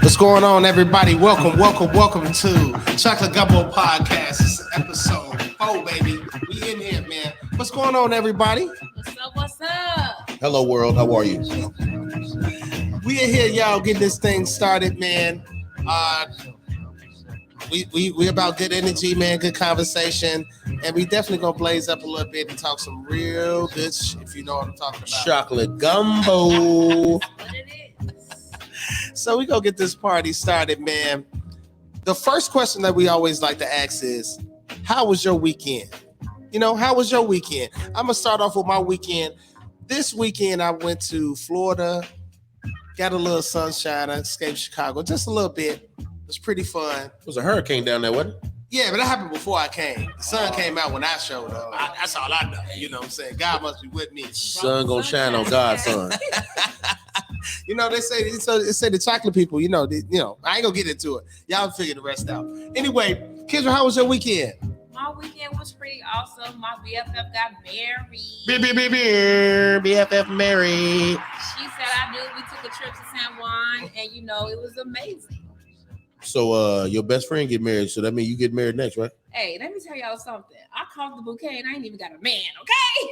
What's going on, everybody? Welcome to Chocolate Gumbo Podcast. It's episode 4, baby. We in here, man. What's going on, everybody? What's up? Hello, world. How are you? We in here, y'all, getting this thing started, man. We about good energy, man, good conversation, and we definitely gonna blaze up a little bit and talk some real good shit, if you know what I'm talking about. Chocolate Gumbo. What it is. So we gonna get this party started, man. The first question that we always like to ask is, how was your weekend? You know, how was your weekend? I'm gonna start off with my weekend. This weekend I went to Florida, got a little sunshine, I escaped Chicago just a little bit. It was pretty fun. It was a hurricane down there, wasn't it? Yeah, but that happened before I came. The sun came out when I showed up. That's all I know. You know what I'm saying? God must be with me. Sun gonna shine on God's son. You know, they say the chocolate people, I ain't gonna get into it. Y'all figure the rest out. Anyway, Kendra, how was your weekend? My weekend was pretty awesome. My BFF got married. BFF Mary. She said I do. We took a trip to San Juan, and it was amazing. So your best friend get married, so that means you get married next, right? Hey, let me tell y'all something. I caught the bouquet, and I ain't even got a man. Okay.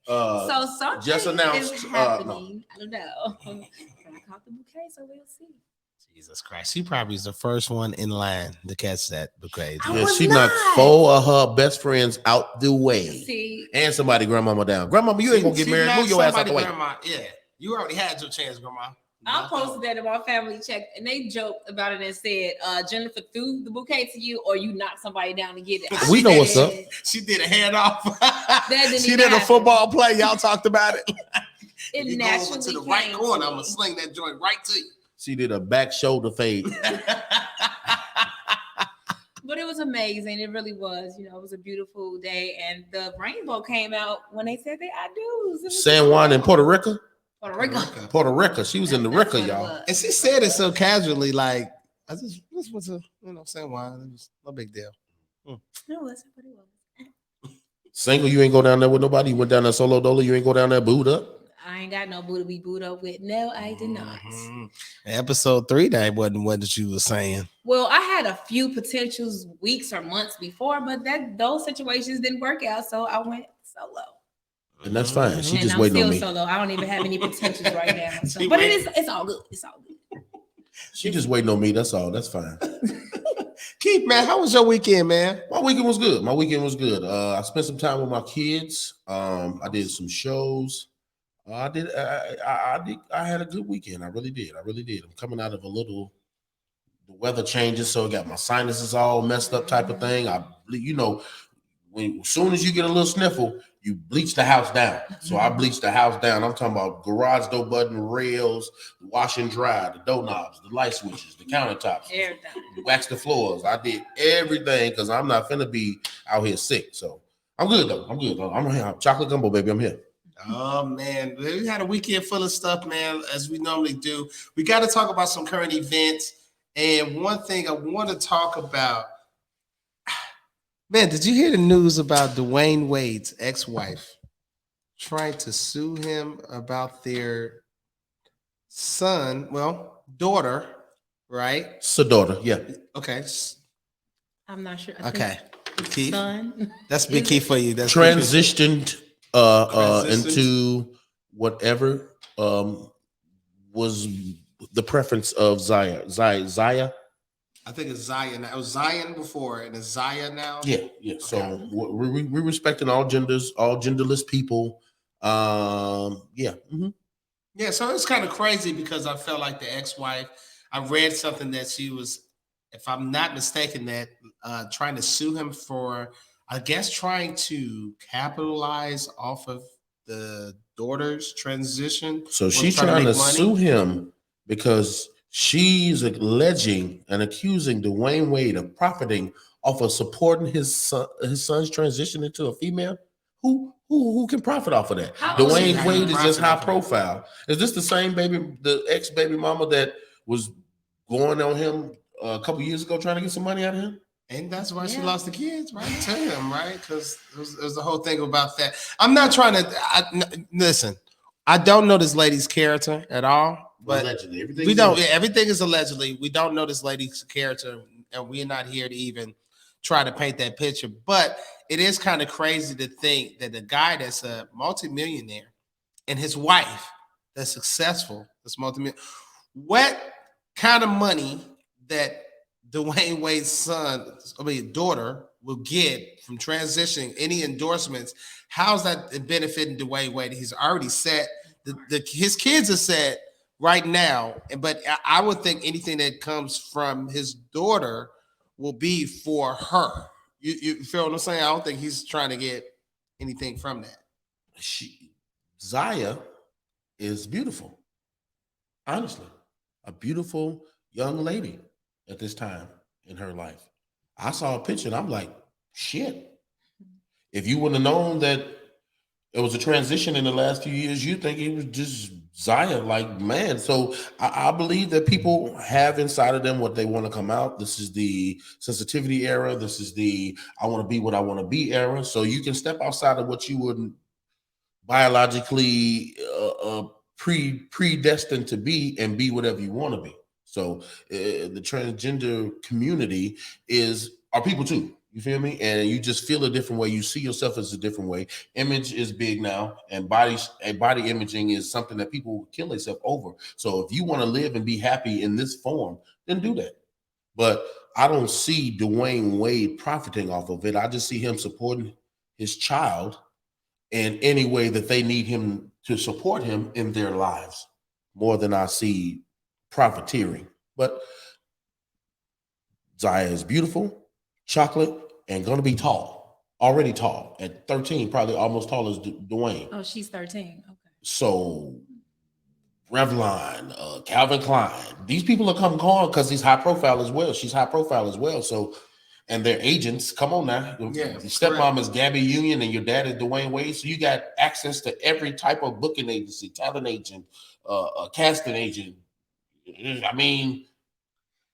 So something just announced, is happening. I don't know. But I caught the bouquet, so we'll see. Jesus Christ, she probably is the first one in line to catch that bouquet. Yeah, she knocked 4 of her best friends out the way. See, and somebody grandmama down. Grandmama, you ain't gonna get married. Move your ass out the way. Grandma, yeah, you already had your chance, Grandma. I posted that in my family check, and they joked about it and said, Jennifer threw the bouquet to you, or you knocked somebody down to get it. We know what's up. She did a handoff. She did a football play. Y'all talked about it. It you naturally go over to the came right corner. to I'm gonna sling that joint right to you. She did a back shoulder fade. But it was amazing. It really was. It was a beautiful day, and the rainbow came out when they said they I do's. San Juan in Puerto Rico. Puerto Rico. She was in the Rica, y'all. And she said it so casually, like, I just went to, San Juan. It was no big deal. It was, but it was. Single, you ain't go down there with nobody. You went down there solo dolo. You ain't go down there booed up. I ain't got no boo to be booed up with. No, I did not. Episode 3, that wasn't what you were saying. Well, I had a few potentials weeks or months before, but those situations didn't work out, so I went solo. And that's fine. She and just I'm waiting still on me. Solo. I don't even have any potentials right now. So. But it's all good. It's all good. She just waiting on me. That's all. That's fine. Keith, man, how was your weekend, man? My weekend was good. I spent some time with my kids. I did some shows. I had a good weekend. I really did. I'm coming out of the weather changes, so I got my sinuses all messed up type of thing. As soon as you get a little sniffle, you bleach the house down. So I bleached the house down. I'm talking about garage door button, rails, wash and dry, the door knobs, the light switches, the countertops, wax the floors. I did everything because I'm not finna be out here sick. So I'm good though. I'm here. Chocolate Gumbo, baby. I'm here. Oh man, we had a weekend full of stuff, man, as we normally do. We got to talk about some current events. And one thing I want to talk about, man, did you hear the news about Dwayne Wade's ex-wife trying to sue him about their daughter, right? So daughter, yeah. Okay. I'm not sure. Okay. Keith. Son. That's big key for you. That's transitioned into whatever was the preference of Zaya. I think it's Zion. It was Zion before, and it's Zaya now. Yeah. Okay. So we're respecting all genders, all genderless people. Yeah. Mm-hmm. Yeah. So it's kind of crazy because I felt like the ex-wife. I read something that she was, if I'm not mistaken, that trying to sue him for, I guess, trying to capitalize off of the daughter's transition. So she's trying to sue him because she's alleging and accusing Dwayne Wade of profiting off of supporting his son's transition into a female. Who can profit off of that? Dwayne Wade is just high profile. Is this the same the ex-baby mama that was going on him a couple years ago trying to get some money out of him? And that's why she lost the kids, right? To him, right? Because it was the whole thing about that. I'm not trying to listen. I don't know this lady's character at all. but allegedly. Everything is allegedly. We don't know this lady's character, and we're not here to even try to paint that picture. But it is kind of crazy to think that the guy that's a multimillionaire and his wife that's successful, that's multimillionaire, what kind of money that Dwayne Wade's daughter will get from transitioning, any endorsements, how's that benefiting Dwayne Wade? He's already set, his kids are set right now, but I would think anything that comes from his daughter will be for her. You feel what I'm saying? I don't think he's trying to get anything from that. Zaya is beautiful. Honestly, a beautiful young lady at this time in her life. I saw a picture and I'm like, shit. If you wouldn't have known that it was a transition in the last few years, you'd think it was just Zaya, like, man. So I believe that people have inside of them what they want to come out. This is the sensitivity era. This is the I want to be what I want to be era. So you can step outside of what you wouldn't biologically predestined to be and be whatever you want to be. So the transgender community are people too. You feel me? And you just feel a different way. You see yourself as a different way. Image is big now, and body imaging is something that people kill themselves over. So if you want to live and be happy in this form, then do that. But I don't see Dwayne Wade profiting off of it. I just see him supporting his child in any way that they need him to support him in their lives, more than I see profiteering. But Zaya is beautiful, chocolate, and going to be tall. Already tall. At 13, probably almost tall as Dwayne. Oh, she's 13. Okay. So Revlon, Calvin Klein, these people are coming on because he's high profile as well. She's high profile as well. So, and their agents, come on now. Yeah, your stepmom is Gabby Union and your dad is Dwayne Wade. So you got access to every type of booking agency, talent agent, casting agent. I mean,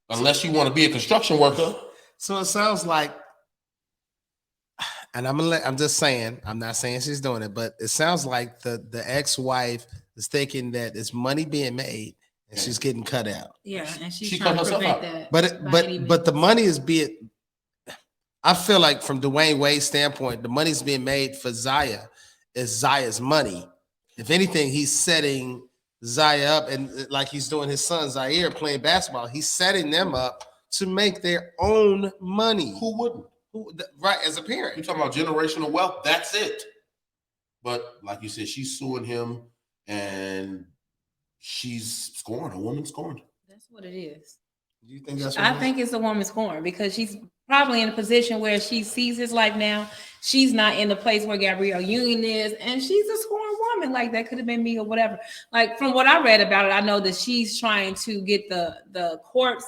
unless you want to be a construction worker. So it sounds like, and I'm just saying, I'm not saying she's doing it, but it sounds like the ex-wife is thinking that it's money being made and she's getting cut out. Yeah, and she's trying to prevent that. But the money is being, I feel like from Dwayne Wade's standpoint, the money's being made for Zaya is Zaya's money. If anything, he's setting Zaya up, and like he's doing his son Zaire playing basketball, he's setting them up to make their own money. Who wouldn't? Right, as a parent. You're talking about generational wealth, that's it. But like you said, she's suing him and she's scorned. A woman scorned. That's what it is. Do you think that's what I think it's a woman scorned because she's probably in a position where she sees his life now. She's not in the place where Gabrielle Union is, and she's a scorned woman. Like, that could have been me or whatever. Like, from what I read about it, I know that she's trying to get the courts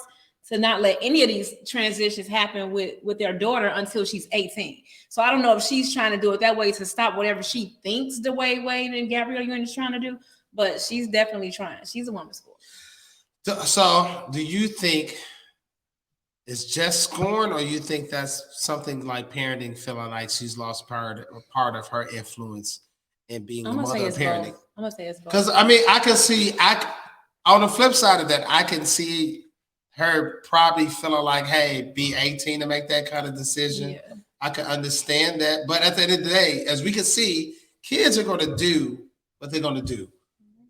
to not let any of these transitions happen with their daughter until she's 18. So I don't know if she's trying to do it that way to stop whatever she thinks Dwayne Wade and Gabrielle Union is trying to do, but she's definitely trying. She's a woman scorned. So do you think it's just scorn, or you think that's something like parenting, feeling like she's lost part of her influence in being the mother of parenting? I'm gonna say it's both. Because I mean, I can see, on the flip side of that, I can see her probably feeling like, hey, be 18 to make that kind of decision. Yeah. I can understand that. But at the end of the day, as we can see, kids are going to do what they're going to do.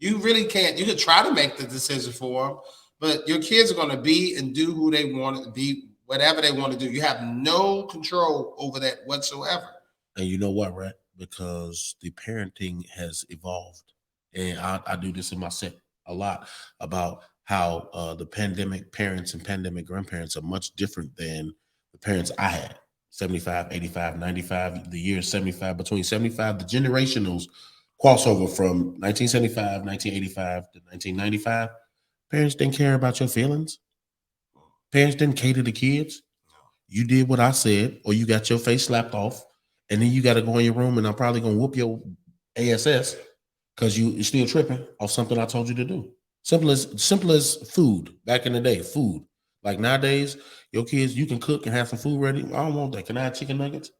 You really can't. You can try to make the decision for them, but your kids are going to be and do who they want to be, whatever they want to do. You have no control over that whatsoever. And you know what, right? Because the parenting has evolved. And I do this in my set a lot about how the pandemic parents and pandemic grandparents are much different than the parents I had. 75, 85, 95, the year 75, between 75, the generationals crossover from 1975, 1985 to 1995. Parents didn't care about your feelings. Parents didn't cater to kids. You did what I said, or you got your face slapped off, and then you got to go in your room, and I'm probably going to whoop your ass because you're still tripping off something I told you to do. Simple as food back in the day, food. Like nowadays, your kids, you can cook and have some food ready. I don't want that. Can I have chicken nuggets?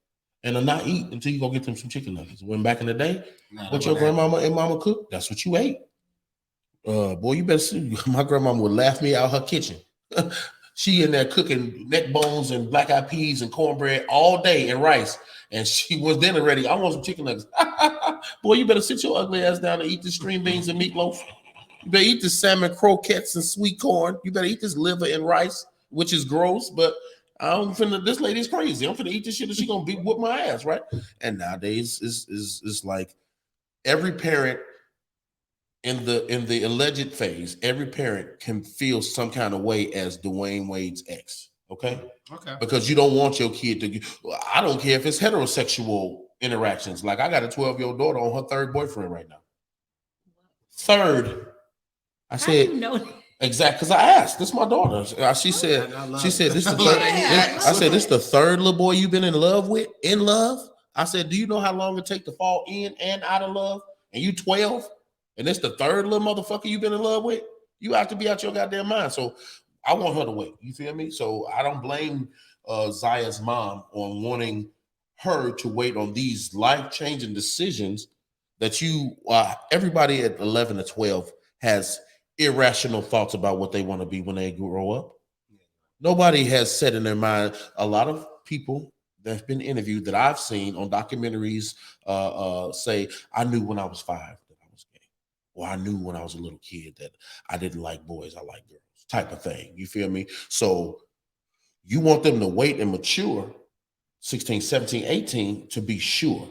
And I'll not eat until you go get them some chicken nuggets. When back in the day, what your grandmama and mama cooked, that's what you ate. Boy, you better see. My grandmama would laugh me out her kitchen. She in there cooking neck bones and black eyed peas and cornbread all day and rice. And she was dinner ready. I want some chicken nuggets. Boy, you better sit your ugly ass down and eat the string beans and meatloaf. You better eat the salmon croquettes and sweet corn. You better eat this liver and rice, which is gross, but I'm finna. This lady's crazy. I'm finna eat this shit and she gonna whoop my ass, right? And nowadays is like every parent in the alleged phase, every parent can feel some kind of way as Dwayne Wade's ex. Okay. Because you don't want your kid to. I don't care if it's heterosexual interactions. Like I got a 12-year-old daughter on her third boyfriend right now. Third. I said exactly because I asked. This is my daughter. She said this is the third. I said this is the third little boy you've been in love with. In love. I said, do you know how long it takes to fall in and out of love? And you 12. And it's the third little motherfucker you've been in love with. You have to be out your goddamn mind. So I want her to wait. You feel me? So I don't blame Zaya's mom on wanting her to wait on these life-changing decisions that you, everybody at 11 or 12 has irrational thoughts about what they want to be when they grow up. Nobody has said in their mind, a lot of people that have been interviewed that I've seen on documentaries say, I knew when I was 5 that I was gay. Or I knew when I was a little kid that I didn't like boys, I like girls, type of thing. You feel me? So you want them to wait and mature 16, 17, 18 to be sure.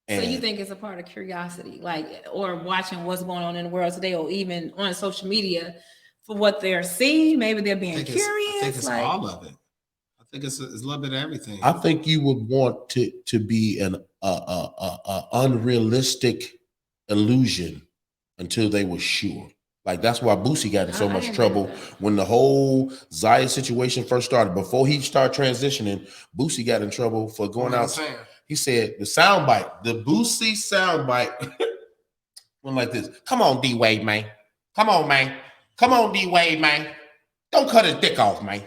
And so you think it's a part of curiosity, like, or watching what's going on in the world today, or even on social media for what they're seeing? Maybe they're being curious. I think it's like, all of it. I think it's a little bit of everything. I think you would want to be an unrealistic illusion until they were sure. Like that's why Boosie got in so much trouble when the whole Zaya situation first started. Before he started transitioning, Boosie got in trouble for going out. He said the soundbite, the Boosie soundbite went like this. Come on, D Wade, man. Come on, man. Come on, D Wade, man. Don't cut his dick off, man.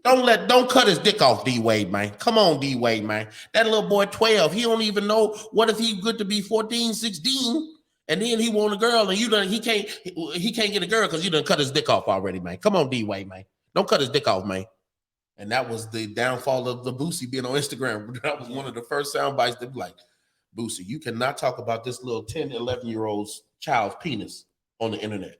Don't cut his dick off, D Wade, man. Come on, D Wade, man. That little boy 12, he don't even know what if he good to be 14, 16, and then he want a girl, and he can't get a girl because you done cut his dick off already, man. Come on, D Wade, man. Don't cut his dick off, man. And that was the downfall of the Boosie being on Instagram. That was one of the first sound bites that be like, Boosie, you cannot talk about this little 10, 11-year-old's child's penis on the internet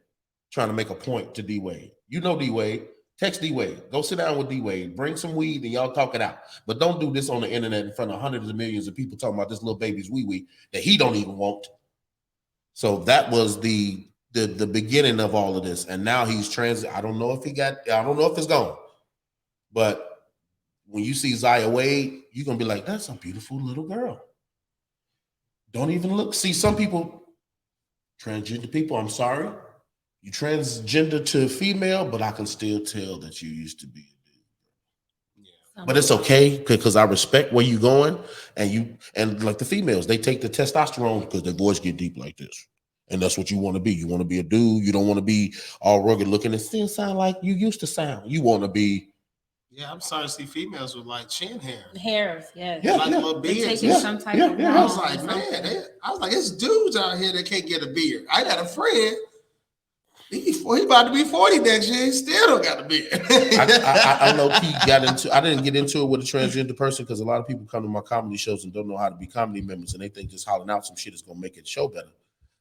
trying to make a point to D Wade. You know D Wade. Text D Wade. Go sit down with D Wade. Bring some weed and y'all talk it out. But don't do this on the internet in front of hundreds of millions of people talking about this little baby's wee-wee that he don't even want. So that was the beginning of all of this. And now he's I don't know if it's gone. But when you see Zaya Wade, you're going to be like, that's a beautiful little girl. Don't even look. See, some people, transgender people, I'm sorry. You transgender to female, but I can still tell that you used to be a dude. Yeah. But it's okay because I respect where you're going. And like the females, they take the testosterone because their voice get deep like this. And that's what you want to be. You want to be a dude. You don't want to be all rugged looking and still sound like you used to sound. You want to be. Yeah, I'm sorry to see females with like chin hair. Hairs, yes. Yeah, like little beards. Some type of I was like, man, it's dudes out here that can't get a beard. I got a friend. He about to be 40 next year. He still don't got a beard. I know he got into. I didn't get into it with a transgender person because a lot of people come to my comedy shows and don't know how to be comedy members, and they think just hollering out some shit is gonna make it show better.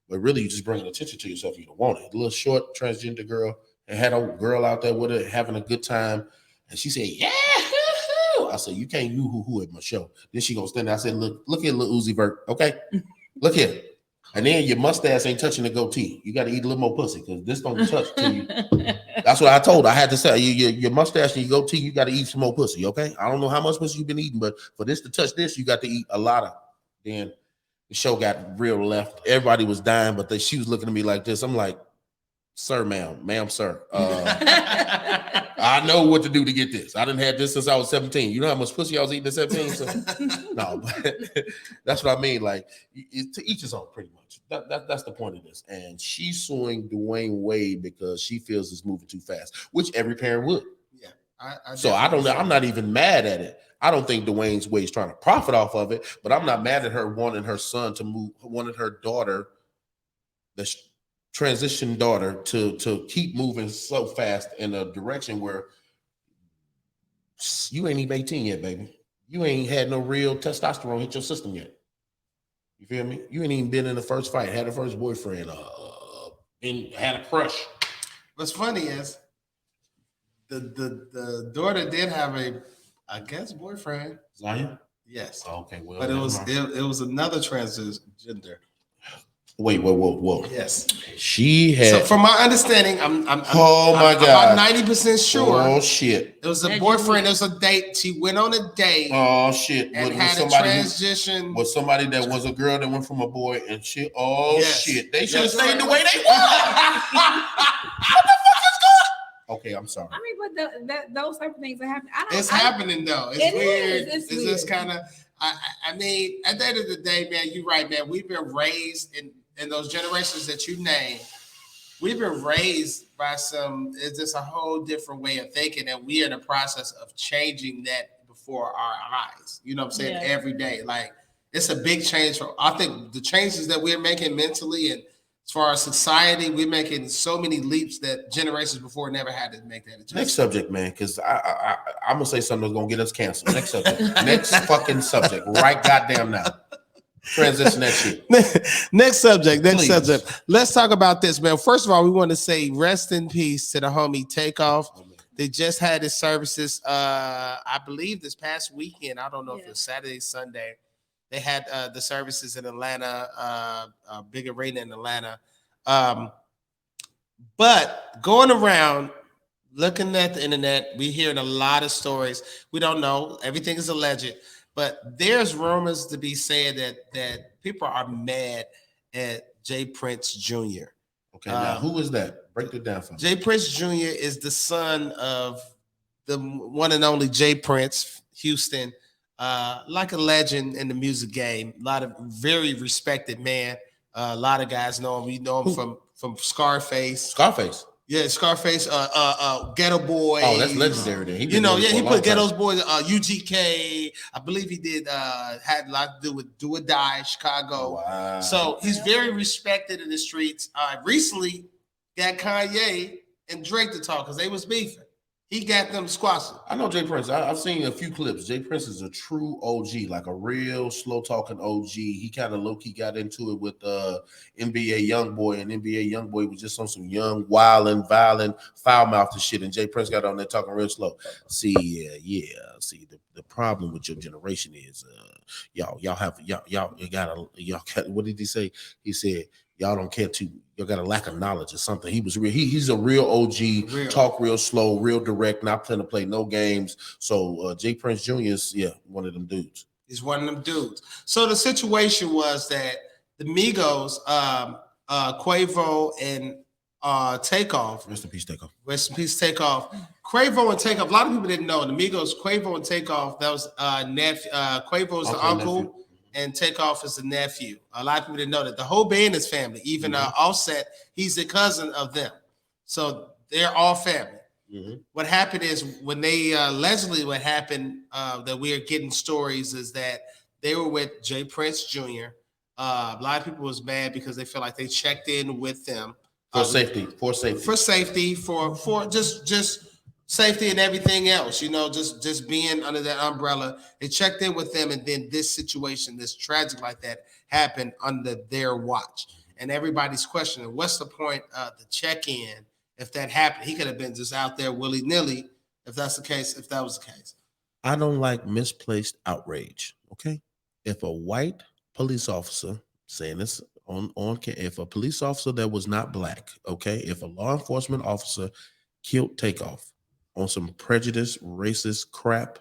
But really, you just bringing attention to yourself. You don't want it. A little short transgender girl and had a girl out there with her having a good time. And she said, yeah. I said, you can't hoo at my show. Then she gonna stand there. I said, look here, little Uzi Vert. Okay. Look here. And then your mustache ain't touching the goatee. You got to eat a little more pussy because this don't touch to you. That's what I told her. I had to say, your mustache and your goatee, you got to eat some more pussy, okay? I don't know how much pussy you've been eating, but for this to touch this, you got to eat a lot of. Then the show got real left. Everybody was dying, but she was looking at me like this. I'm like, sir, ma'am, sir. I know what to do to get this. I didn't have this since I was 17. You know how much pussy I was eating at 17? So, no, but that's what I mean. Like, to each his own, pretty much. That's the point of this. And she's suing Dwayne Wade because she feels it's moving too fast, which every parent would. Yeah. I don't know. I'm not even mad at it. I don't think Dwayne Wade's trying to profit off of it, but I'm not mad at her wanting her son to move, wanting her daughter transition daughter to keep moving so fast in a direction where you ain't even 18 yet, baby. You ain't had no real testosterone hit your system yet. You feel me? You ain't even been in the first fight, had a first boyfriend, and had a crush. What's funny is the daughter did have I guess boyfriend. Zaya? Yes. Okay, well, but it was another transgender. Wait, whoa. Yes. She had. So from my understanding, I'm God, about 90% sure. Oh shit! It was a boyfriend. It was a date. She went on a date. Oh shit! And had a transition. Was somebody that was a girl that went from a boy and shit. Oh shit! They should have stayed the way they were. What the fuck is going? Okay, I'm sorry. I mean, but those type of things are happening. It's happening though. It's weird. It's weird. Just kind of. I mean, at the end of the day, man, you're right, man. We've been raised in those generations that you named. We've been raised by it's just a whole different way of thinking, and we are in the process of changing that before our eyes. You know what I'm saying? Yeah. Every day. Like, it's a big change. I think the changes that we're making mentally and as far as society, we're making so many leaps that generations before never had to make that adjustment. Next subject, man, because I'm going to say something that's going to get us canceled. Next subject. Next fucking subject. Right goddamn now. Transition that shit. Next subject. Let's talk about this, man. First of all, we want to say rest in peace to the homie Takeoff. They just had his services, I believe this past weekend. I don't know if it was Saturday, Sunday. They had the services in Atlanta, big arena in Atlanta. But going around, looking at the internet, we're hearing a lot of stories. We don't know. Everything is alleged. But there's rumors to be saying that people are mad at Jay Prince Jr. Okay, now who is that? Break it down for me. Jay Prince Jr. is the son of the one and only Jay Prince, Houston, like a legend in the music game. A lot of very respected man. A lot of guys know him. We know him from Scarface. Scarface. Yeah, Scarface, Ghetto Boy. Oh, that's legendary. Then. He put Ghetto's Boys, UGK. I believe he did had a lot to do with Do or Die, Chicago. Wow. So he's very respected in the streets. Recently got Kanye and Drake to talk because they was beefing. He got them squashing. I know Jay Prince. I've seen a few clips. Jay Prince is a true OG, like a real slow talking OG. He kind of low key got into it with NBA Youngboy, and NBA Youngboy was just on some young, wildin', violent, foul mouthed shit. And Jay Prince got on there talking real slow. See, See, the problem with your generation is y'all got what did he say? He said y'all don't care too. You got a lack of knowledge or something. He was real. He's a real OG. Talk real slow, real direct. Not planning to play no games. So Jay Prince Jr. is one of them dudes. He's one of them dudes. So the situation was that the Migos, Quavo and Takeoff. Rest in peace, Takeoff. Rest in peace, Takeoff. Quavo and Takeoff. A lot of people didn't know the Migos. Quavo and Takeoff. That was nephew. Quavo's the uncle. And Takeoff is the nephew. A lot of people didn't know that. The whole band is family. Even Offset, he's the cousin of them. So they're all family. Mm-hmm. What happened is when they allegedly what happened that we are getting stories is that they were with Jay Prince Jr. A lot of people was mad because they feel like they checked in with them. For safety. For just safety and everything else, just being under that umbrella. They checked in with them, and then this situation, this tragic like that, happened under their watch. And everybody's questioning, what's the point of the check-in if that happened? He could have been just out there willy-nilly if that was the case. I don't like misplaced outrage, okay? If a white police officer, saying this on if a police officer that was not black, okay? If a law enforcement officer killed Takeoff on some prejudice, racist crap,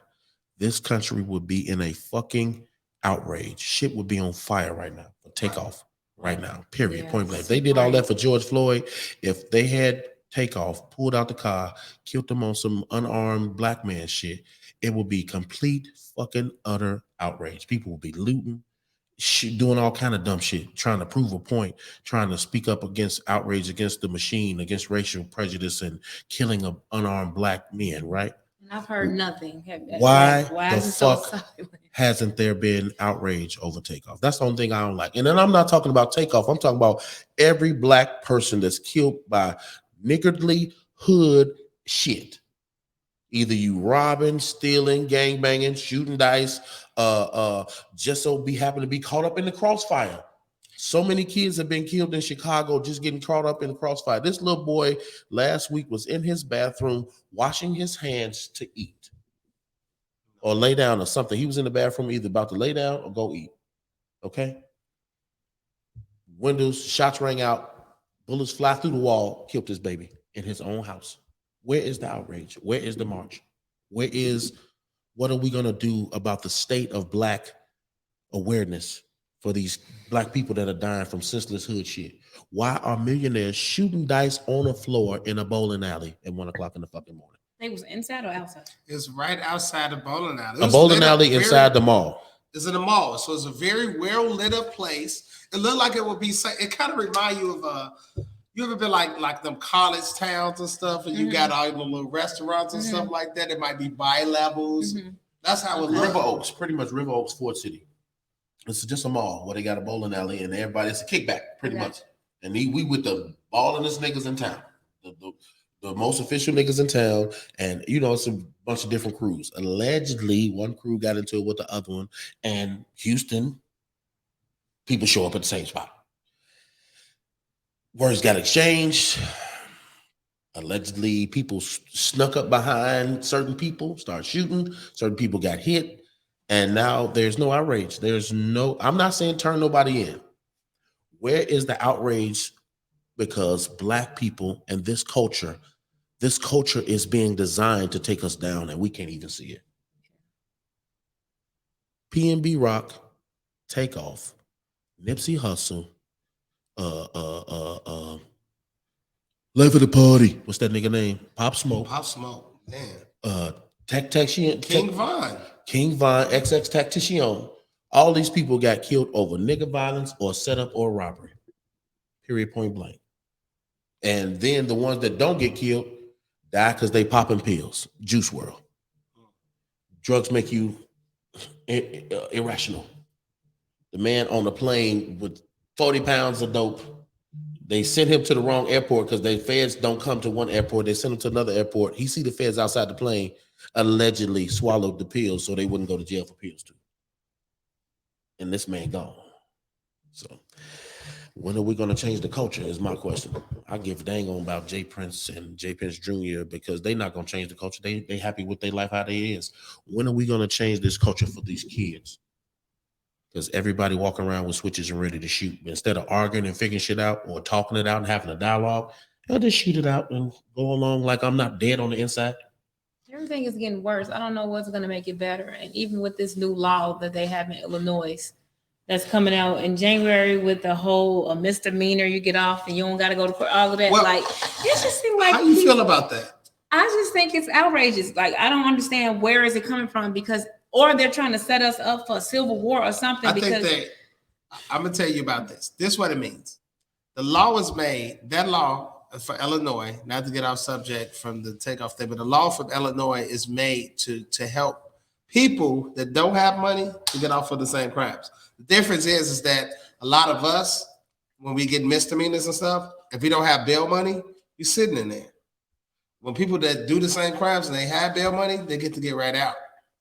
this country would be in a fucking outrage. Shit would be on fire right now for Takeoff right now, period, point blank. If they did all that for George Floyd, if they had Takeoff pulled out the car, killed them on some unarmed black man shit, it would be complete fucking utter outrage. People would be looting, doing all kind of dumb shit, trying to prove a point, trying to speak up against outrage against the machine, against racial prejudice and killing of unarmed black men, right? I've heard nothing. Why Why the is it so fuck silent? hasn't there been outrage over Takeoff? That's the only thing I don't like. And then I'm not talking about Takeoff. I'm talking about every black person that's killed by niggardly hood shit. Either you robbing, stealing, gang banging, shooting dice, just so happen to be caught up in the crossfire. So many kids have been killed in Chicago just getting caught up in the crossfire. This little boy last week was in his bathroom washing his hands to eat or lay down or something. He was in the bathroom either about to lay down or go eat. Okay? Windows, shots rang out, bullets fly through the wall, killed this baby in his own house. Where is the outrage? Where is the march? What are we going to do about the state of black awareness for these black people that are dying from senseless hood shit? Why are millionaires shooting dice on a floor in a bowling alley at 1 o'clock in the fucking morning? They was inside or outside? It's right outside the bowling alley. A bowling alley inside the mall. It's in the mall, so it's a very well lit up place. It looked like it would be. It kind of remind you of you ever been like them college towns and stuff, and you got all the little restaurants and stuff like that. It might be bi-levels. That's how it looks. River Oaks, pretty much River Oaks, Ford City. It's just a mall where they got a bowling alley and everybody. It's a kickback, pretty much. And we with the ballingest niggas in town, the most official niggas in town, and it's a bunch of different crews. Allegedly, one crew got into it with the other one, and Houston people show up at the same spot. Words got exchanged. Allegedly, people snuck up behind certain people, started shooting. Certain people got hit. And now there's no outrage. I'm not saying turn nobody in. Where is the outrage? Because black people and this culture is being designed to take us down and we can't even see it. PNB Rock, Takeoff, Nipsey Hussle, Life of the Party. What's that nigga name? Pop Smoke. Pop Smoke, man. King Von, XX Tactician. All these people got killed over nigga violence or setup or robbery. Period, point blank. And then the ones that don't get killed die because they popping pills. Juice World. Drugs make you irrational. The man on the plane with 40 pounds of dope, they sent him to the wrong airport because the feds don't come to one airport. They sent him to another airport. He see the feds outside the plane, allegedly swallowed the pills so they wouldn't go to jail for pills too. And this man gone. So when are we going to change the culture is my question. I give dang on about J. Prince and J. Prince Jr. because they not going to change the culture. They happy with their life how they is. When are we going to change this culture for these kids? Because everybody walking around with switches and ready to shoot. Instead of arguing and figuring shit out or talking it out and having a dialogue, they'll just shoot it out and go along like I'm not dead on the inside. Everything is getting worse. I don't know what's going to make it better. And even with this new law that they have in Illinois that's coming out in January with the whole misdemeanor, you get off and you don't got to go to court, all of that. Well, like, it just seems like. How you feel about that? I just think it's outrageous. Like, I don't understand where is it coming from or they're trying to set us up for a civil war or something. I'm going to tell you about this. This is what it means. The law was made, that law for Illinois, not to get off subject from the takeoff thing, but the law from Illinois is made to help people that don't have money to get off of the same crimes. The difference is that a lot of us, when we get misdemeanors and stuff, if we don't have bail money, you're sitting in there. When people that do the same crimes and they have bail money, they get to get right out.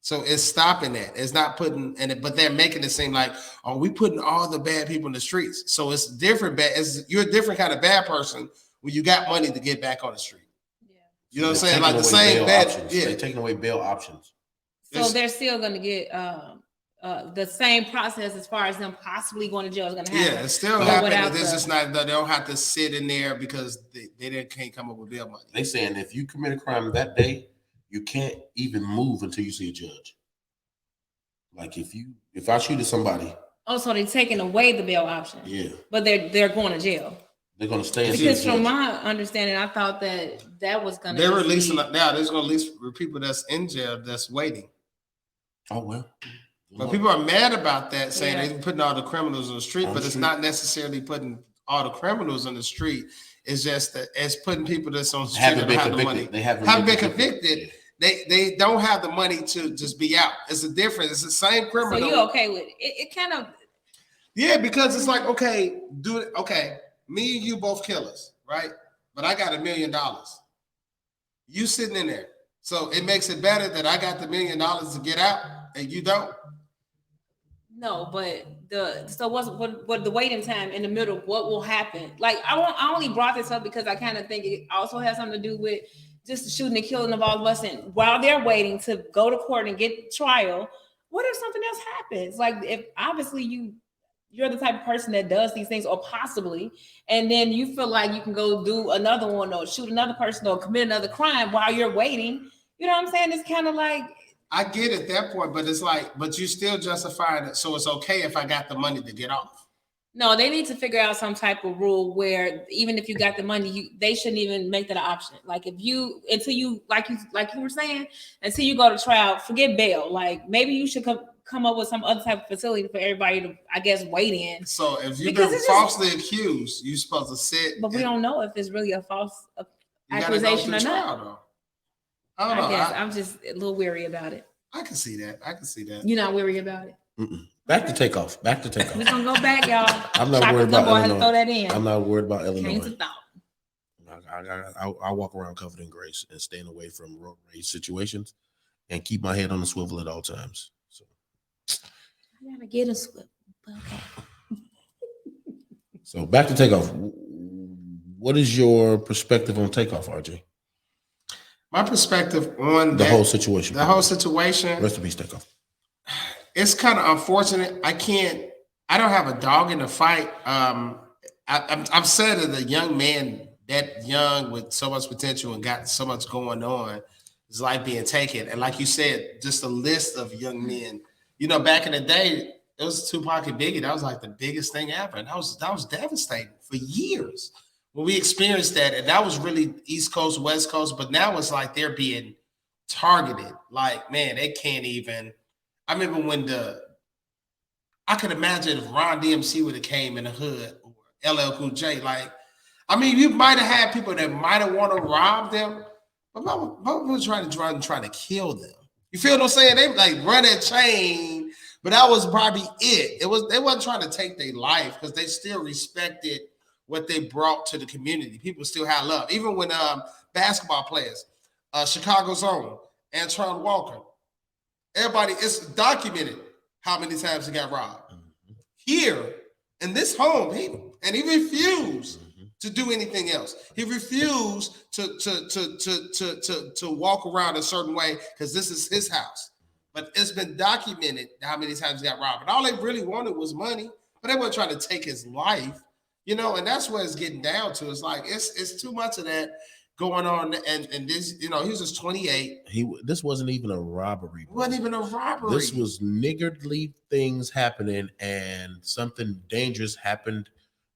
So it's stopping that. It's not putting in it, but they're making it seem like, oh, we putting all the bad people in the streets. So it's different. You're a different kind of bad person when you got money to get back on the street. Yeah. You know what I'm saying? Like the same bad. Yeah. They're taking away bail options. So they're still going to get the same process as far as them possibly going to jail is going to happen. Yeah, it's still happening. This is not. They don't have to sit in there because they can't come up with bail money. They saying if you commit a crime that day, you can't even move until you see a judge. Like if I shoot at somebody. Oh, so they're taking away the bail option. Yeah. But they're going to jail. They're going to stay in because from my understanding, I thought that was going to. They're releasing now. There's going to release people that's in jail that's waiting. Oh well. But people are mad about that, saying they're putting all the criminals on the street, but it's not necessarily putting all the criminals on the street. It's just that it's putting people that's on the street that don't have the money. They haven't been convicted. They don't have the money to just be out. It's a difference. It's the same criminal. So you okay with it? It kind of. Yeah, because it's like, okay, me and you both killers, right? But I got $1 million. You sitting in there. So it makes it better that I got the $1 million to get out and you don't. No, but what the waiting time in the middle? What will happen? Like I only brought this up because I kind of think it also has something to do with just the shooting and killing of all of us. And while they're waiting to go to court and get trial, what if something else happens? Like if obviously you're the type of person that does these things, or possibly, and then you feel like you can go do another one or shoot another person or commit another crime while you're waiting. You know what I'm saying? It's kind of like. I get at that point, but it's like, but you still justifying it, so it's okay if I got the money to get off. No, they need to figure out some type of rule where even if you got the money, they shouldn't even make that an option. Like until you were saying, until you go to trial, forget bail. Like maybe you should come up with some other type of facility for everybody to, I guess, wait in. So if you've been falsely accused, you're supposed to sit. But we don't know if it's really a false accusation or not. Though. I don't know. I'm just a little weary about it. I can see that. You're not weary about it. Back to takeoff. We're gonna go back, y'all. I'm not worried about Illinois. Throw that in. I'm not worried about Illinois. Change the thought. I walk around covered in grace and staying away from road rage situations and keep my head on the swivel at all times. So I gotta get a swivel. Okay. So back to takeoff. What is your perspective on takeoff, RJ? My perspective on the whole situation. The whole situation. Rest in peace, takeoff. It's kind of unfortunate. I don't have a dog in the fight. I'm sad that a young man that young with so much potential and got so much going on, his life being taken. And like you said, just a list of young men. You know, back in the day, it was Tupac and Biggie. That was like the biggest thing ever. And that was devastating for years. When we experienced that, and that was really East Coast, West Coast, but now it's like they're being targeted. Like, man, they can't even. I remember when I could imagine if Ron DMC would have came in the hood or LL Cool J. Like, I mean, you might have had people that might have want to rob them, but Mama was trying to kill them. You feel what I'm saying? They like run that chain, but that was probably it. They wasn't trying to take their life because they still respected what they brought to the community. People still had love. Even when basketball players, Chicago's own, Antoine Walker, everybody, it's documented how many times he got robbed. Here, in this home, and he refused to do anything else. He refused to walk around a certain way because this is his house. But it's been documented how many times he got robbed. And all they really wanted was money, but they weren't trying to take his life. You know, and that's what it's getting down to. It's like it's too much of that going on. And this, you know, he was just 28. This wasn't even a robbery. It wasn't even a robbery. This was niggardly things happening, and something dangerous happened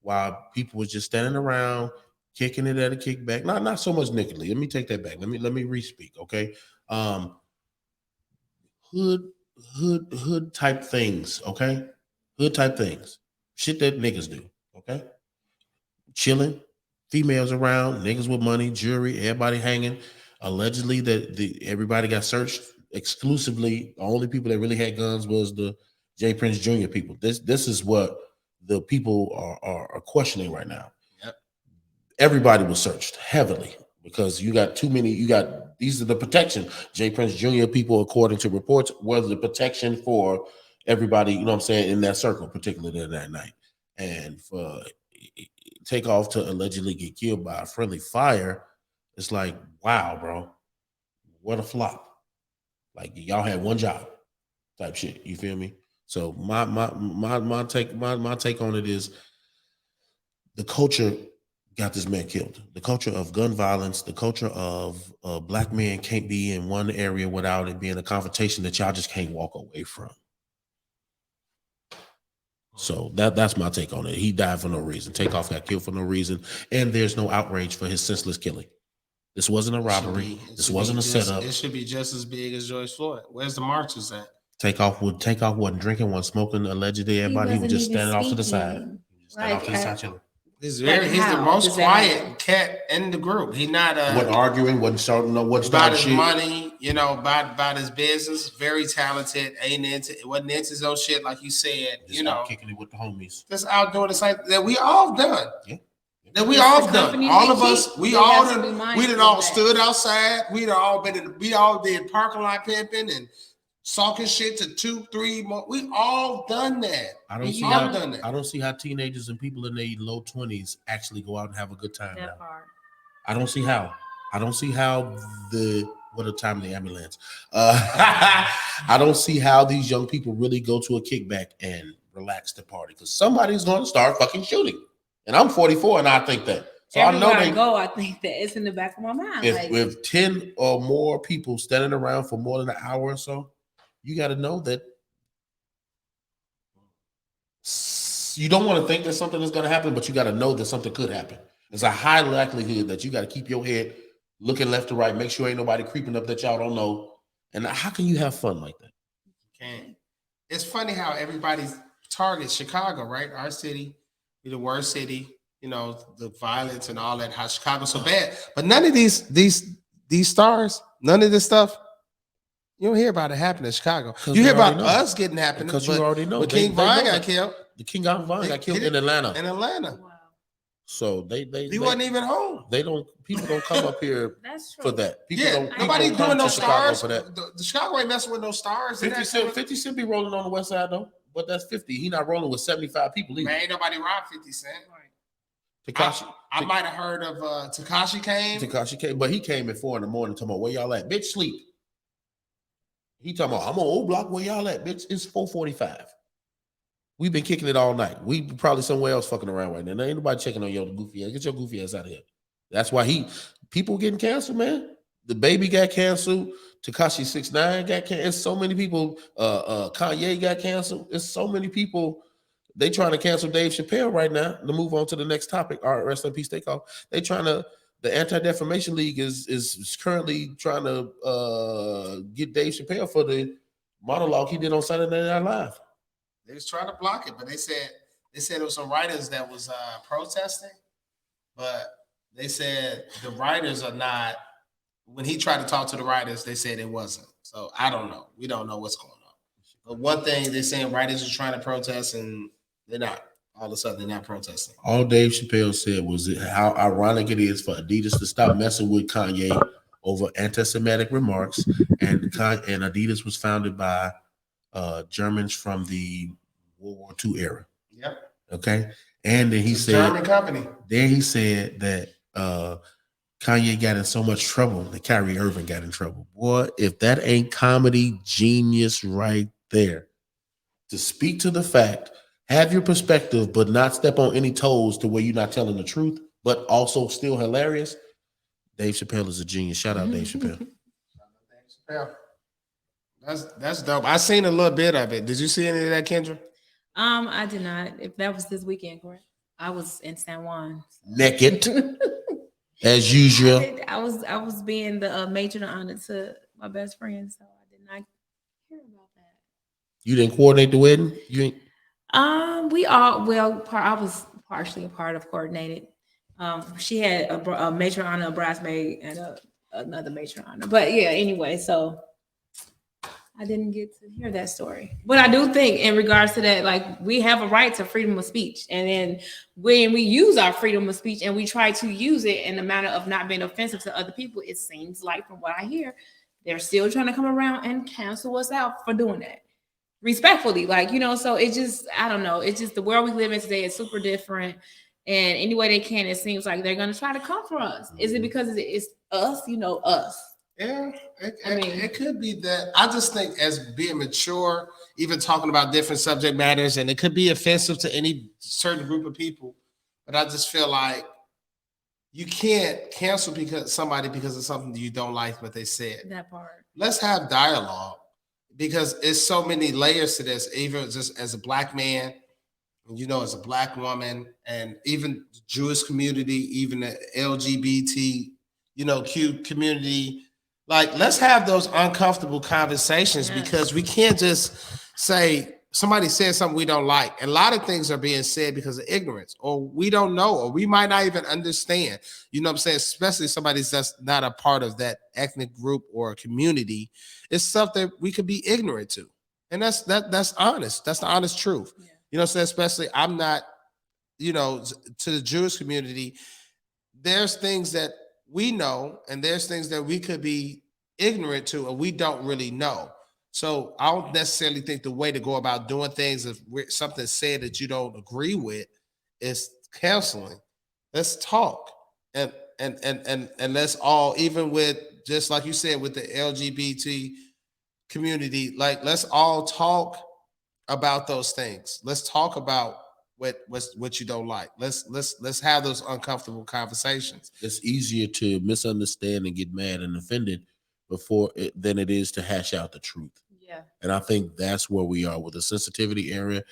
while people was just standing around kicking it at a kickback. Not so much niggardly. Let me take that back. Let me re-speak. Okay. Hood type things. Okay. Hood type things. Shit that niggas do. Okay. Chilling, females around, niggas with money, jewelry, everybody hanging. Allegedly, everybody got searched exclusively. The only people that really had guns was the J. Prince Jr. people. This is what the people are questioning right now. Yep. Everybody was searched heavily because you got too many. These are the protection. J. Prince Jr. people, according to reports, was the protection for everybody. You know what I'm saying, in that circle, particularly that night, and for Takeoff to allegedly get killed by a friendly fire, it's like, wow, bro, what a flop. Like, y'all had one job type shit. You feel me? So my take on it is the culture got this man killed. The culture of gun violence, the culture of black men can't be in one area without it being a confrontation that y'all just can't walk away from. So that's my take on it. He died for no reason. Takeoff got killed for no reason, and there's no outrage for his senseless killing. This wasn't a robbery. This wasn't a setup. It should be just as big as George Floyd. Where's the marches at? Takeoff wasn't drinking, wasn't smoking. Allegedly, everybody was just standing off to the side. Like, He's Like, he's the how most does that happen? quiet cat in the group. He's not Wasn't arguing, wasn't starting, no, wasn't about starting his shit. money, you know, about his business. Very talented. Wasn't into his own shit like you said. Just you know, kicking it with the homies. just out doing the same that we all done. Yeah. That we It's all the done. company All we of us, keep. we We all have to be done. We mindful done of all that. stood outside. We done all been. We all did parking lot pimping and talking shit to 2-3 more. We all done that. I don't And see you how don't- I don't see how teenagers and people in their low 20s actually go out and have a good time now. That part. I don't see how. I don't see how what a time the ambulance. I don't see how these young people really go to a kickback and relax the party because somebody's going to start fucking shooting. And I'm 44 and I think that. So Everywhere I I know go, I think that it's in the back of my mind. if 10 or more people standing around for more than an hour or so, you got to know that you don't want to think that something is going to happen, but you got to know that something could happen. There's a high likelihood that you got to keep your head looking left to right, make sure ain't nobody creeping up that y'all don't know. And how can you have fun like that? Can't. It's funny how everybody's targets Chicago, right? Our city, be the worst city. You know, the violence and all that. How Chicago's so bad, but none of these stars, none of this stuff. You don't hear about it happening in Chicago. You hear about us getting happening because you already know. But King Von got killed. The King Von got killed in Atlanta. In Atlanta. Wow. So he wasn't even home. People don't come up here for that. People don't. Nobody people doing no Chicago stars for that. The Chicago ain't messing with no stars. 50 Cent be rolling on the west side though, but that's 50. He not rolling with 75 people either. Man, ain't nobody robbed 50 Cent. Tekashi. I might have heard of Tekashi came. Tekashi came, but he came at 4 a.m. talking about where y'all at, bitch. Sleep. He talking about I'm on old block. Where y'all at, bitch? It's 4:45. We've been kicking it all night. We probably somewhere else fucking around right now. There ain't nobody checking on your goofy ass. Get your goofy ass out of here. That's why people getting canceled, man. The Baby got canceled. Tekashi 6ix9ine got canceled. It's so many people. Kanye got canceled. It's so many people. They trying to cancel Dave Chappelle right now. To move on to the next topic. All right, rest in peace, takeoff. They trying to. The Anti-Defamation League is currently trying to get Dave Chappelle for the monologue he did on Saturday Night Live. They was trying to block it, but they said there was some writers that was protesting, but they said the writers are not. When he tried to talk to the writers, they said it wasn't. So I don't know. We don't know what's going on. But one thing they're saying writers are trying to protest and they're not. All of a sudden, they're not protesting. All Dave Chappelle said was how ironic it is for Adidas to stop messing with Kanye over anti-Semitic remarks, and Adidas was founded by Germans from the World War II era. Yep. Okay. And then he said, German company. Then he said that Kanye got in so much trouble that Kyrie Irving got in trouble. Boy, if that ain't comedy genius right there, to speak to the fact, have your perspective, but not step on any toes to where you're not telling the truth, but also still hilarious. Dave Chappelle is a genius. Shout out Dave Chappelle. That's dope. I seen a little bit of it. Did you see any of that, Kendra? I did not. If that was this weekend, correct? I was in San Juan. Naked, as usual. I was being the major of honor to my best friend, so I did not hear about that. You didn't coordinate the wedding? You ain't. I was partially a part of coordinated. She had a major honor, a bridesmaid, and another major honor. But yeah, anyway, so I didn't get to hear that story. But I do think in regards to that, like, we have a right to freedom of speech. And then when we use our freedom of speech and we try to use it in the manner of not being offensive to other people, it seems like from what I hear, they're still trying to come around and cancel us out for doing that. Respectfully, like, so it just, I don't know. It's just the world we live in today is super different. And any way they can, it seems like they're going to try to come for us. Is it because it's us, us? Yeah, it could be that. I just think as being mature, even talking about different subject matters, and it could be offensive to any certain group of people. But I just feel like you can't cancel somebody because of something that you don't like what they said. That part. Let's have dialogue. Because it's so many layers to this, even just as a Black man, as a Black woman, and even the Jewish community, even the LGBT, Q community. Like, let's have those uncomfortable conversations because we can't just say somebody says something we don't like. And a lot of things are being said because of ignorance, or we don't know, or we might not even understand. You know what I'm saying? Especially somebody that's not a part of that ethnic group or community. It's something we could be ignorant to. And that's honest. That's the honest truth. Yeah. You know what I'm saying? Especially I'm not, to the Jewish community, there's things that we know and there's things that we could be ignorant to and we don't really know. So I don't necessarily think the way to go about doing things, if something said that you don't agree with, is counseling. Let's talk and let's all, even with, just like you said, with the LGBT community, like let's all talk about those things. Let's talk about what you don't like. Let's have those uncomfortable conversations. It's easier to misunderstand and get mad and offended than it is to hash out the truth. Yeah. And I think that's where we are with the sensitivity area.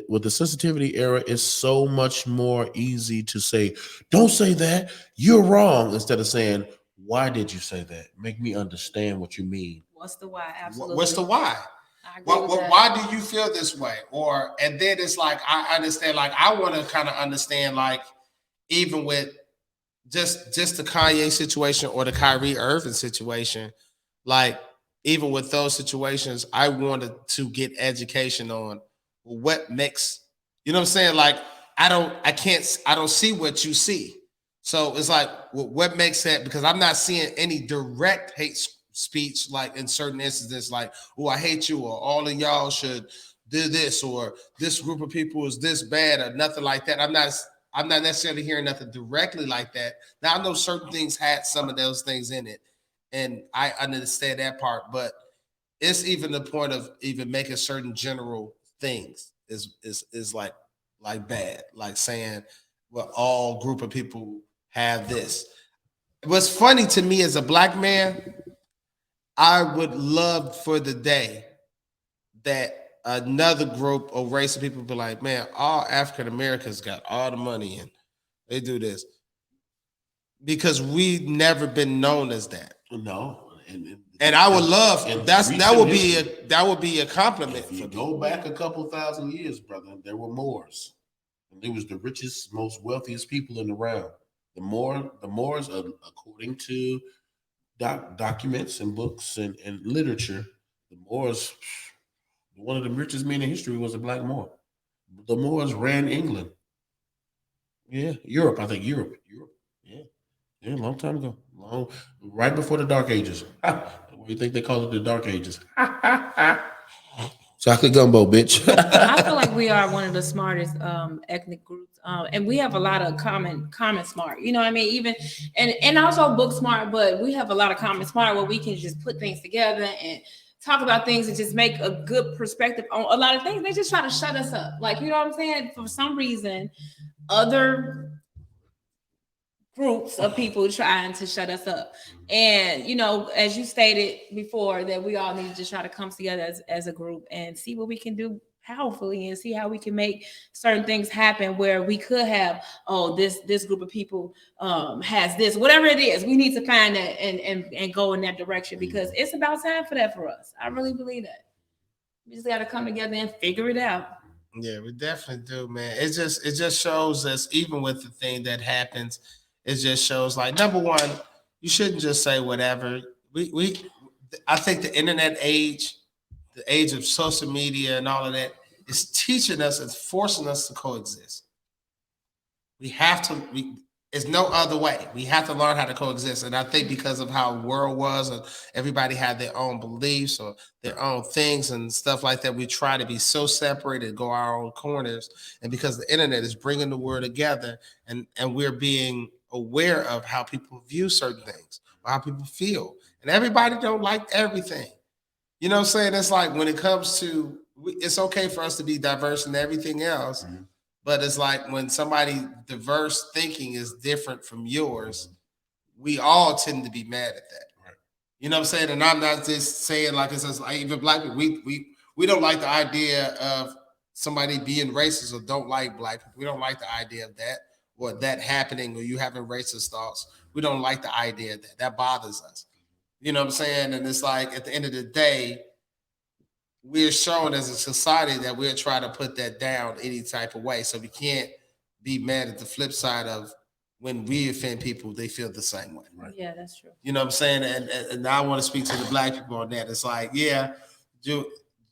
With the sensitivity era, it's so much more easy to say, don't say that, you're wrong, instead of saying, why did you say that? Make me understand what you mean. What's the why? Absolutely. What's the why? Why do you feel this way? And then it's like, I understand, like, I want to kind of understand, like, even with just the Kanye situation or the Kyrie Irving situation, like, even with those situations, I wanted to get education on what makes, you know what I'm saying? Like, I don't see what you see. So it's like, what makes that? Because I'm not seeing any direct hate speech, like in certain instances, like, oh, I hate you, or all of y'all should do this, or this group of people is this bad, or nothing like that. I'm not necessarily hearing nothing directly like that. Now I know certain things had some of those things in it, and I understand that part, but it's even the point of even making certain general things is like bad, like saying, well, all group of people have this. What's funny to me as a black man, I would love for the day that another group or race of people be like, man, all African Americans got all the money and they do this, because we've never been known as that. No. And I would love that would be a compliment. If you go back a couple thousand years, brother, there were Moors. And they was the richest, most wealthiest people in the realm. The Moors, according to documents and books and literature, the Moors, one of the richest men in history was a black Moor. The Moors ran England. Yeah, Europe. Yeah, a long time ago. Right before the Dark Ages. What do you think they call it, the Dark Ages? Chocolate gumbo, bitch. I feel like we are one of the smartest ethnic groups, and we have a lot of common smart. You know what I mean? Even and also book smart, but we have a lot of common smart where we can just put things together and talk about things and just make a good perspective on a lot of things. They just try to shut us up, like, you know what I'm saying? For some reason, other groups of people trying to shut us up. And, you know, as you stated before, that we all need to just try to come together as a group and see what we can do powerfully and see how we can make certain things happen where we could have, this group of people has this, whatever it is. We need to find that and go in that direction, because it's about time for that for us. I really believe that. We just got to come together and figure it out. Yeah, we definitely do, man. It just shows us, even with the thing that happens, it just shows, like, number one, you shouldn't just say whatever. I think the internet age, the age of social media and all of that, is teaching us and forcing us to coexist. We have to. There's no other way. We have to learn how to coexist. And I think because of how the world was, and everybody had their own beliefs or their own things and stuff like that, we try to be so separated, go our own corners. And because the internet is bringing the world together, and we're being aware of how people view certain things, or how people feel. And everybody don't like everything. You know what I'm saying? It's like, when it comes to, it's okay for us to be diverse and everything else. Mm-hmm. But it's like, when somebody diverse thinking is different from yours, we all tend to be mad at that. Right. You know what I'm saying? And I'm not just saying, like, it's just, like, even black people, we don't like the idea of somebody being racist, or don't like black people. We don't like the idea of that, or that happening, or you having racist thoughts. We don't like the idea of that. That bothers us. You know what I'm saying? And it's like, at the end of the day, we're shown as a society that we're trying to put that down any type of way. So we can't be mad at the flip side of when we offend people, they feel the same way. Right. Yeah, that's true. You know what I'm saying? And I want to speak to the black people on that. It's like, yeah, the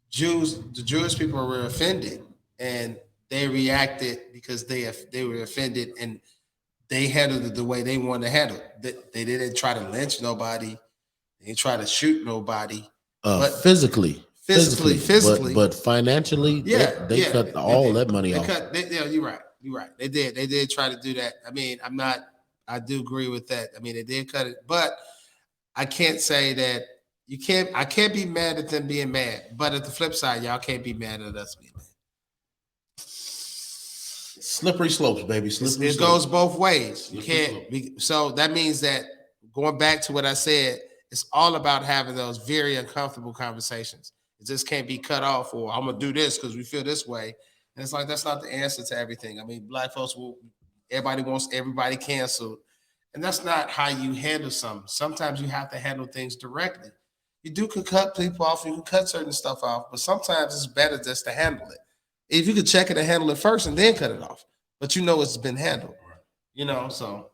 Jewish people were offended and they reacted because they were offended and they handled it the way they wanted to handle it. They didn't try to lynch nobody. They didn't try to shoot nobody. But physically. But financially, they cut all that money off. You're right. You're right. They did try to do that. I mean, I do agree with that. I mean, they did cut it, but I can't say that I can't be mad at them being mad. But at the flip side, y'all can't be mad at us being mad. Slippery slopes, baby. It goes both ways. You can't be, so that means that going back to what I said, it's all about having those very uncomfortable conversations. It just can't be cut off or I'm gonna do this because we feel this way. And it's like that's not the answer to everything. I mean, black folks everybody wants everybody canceled. And that's not how you handle something. Sometimes you have to handle things directly. You can cut people off, you can cut certain stuff off, but sometimes it's better just to handle it. If you could check it and handle it first and then cut it off, but it's been handled, so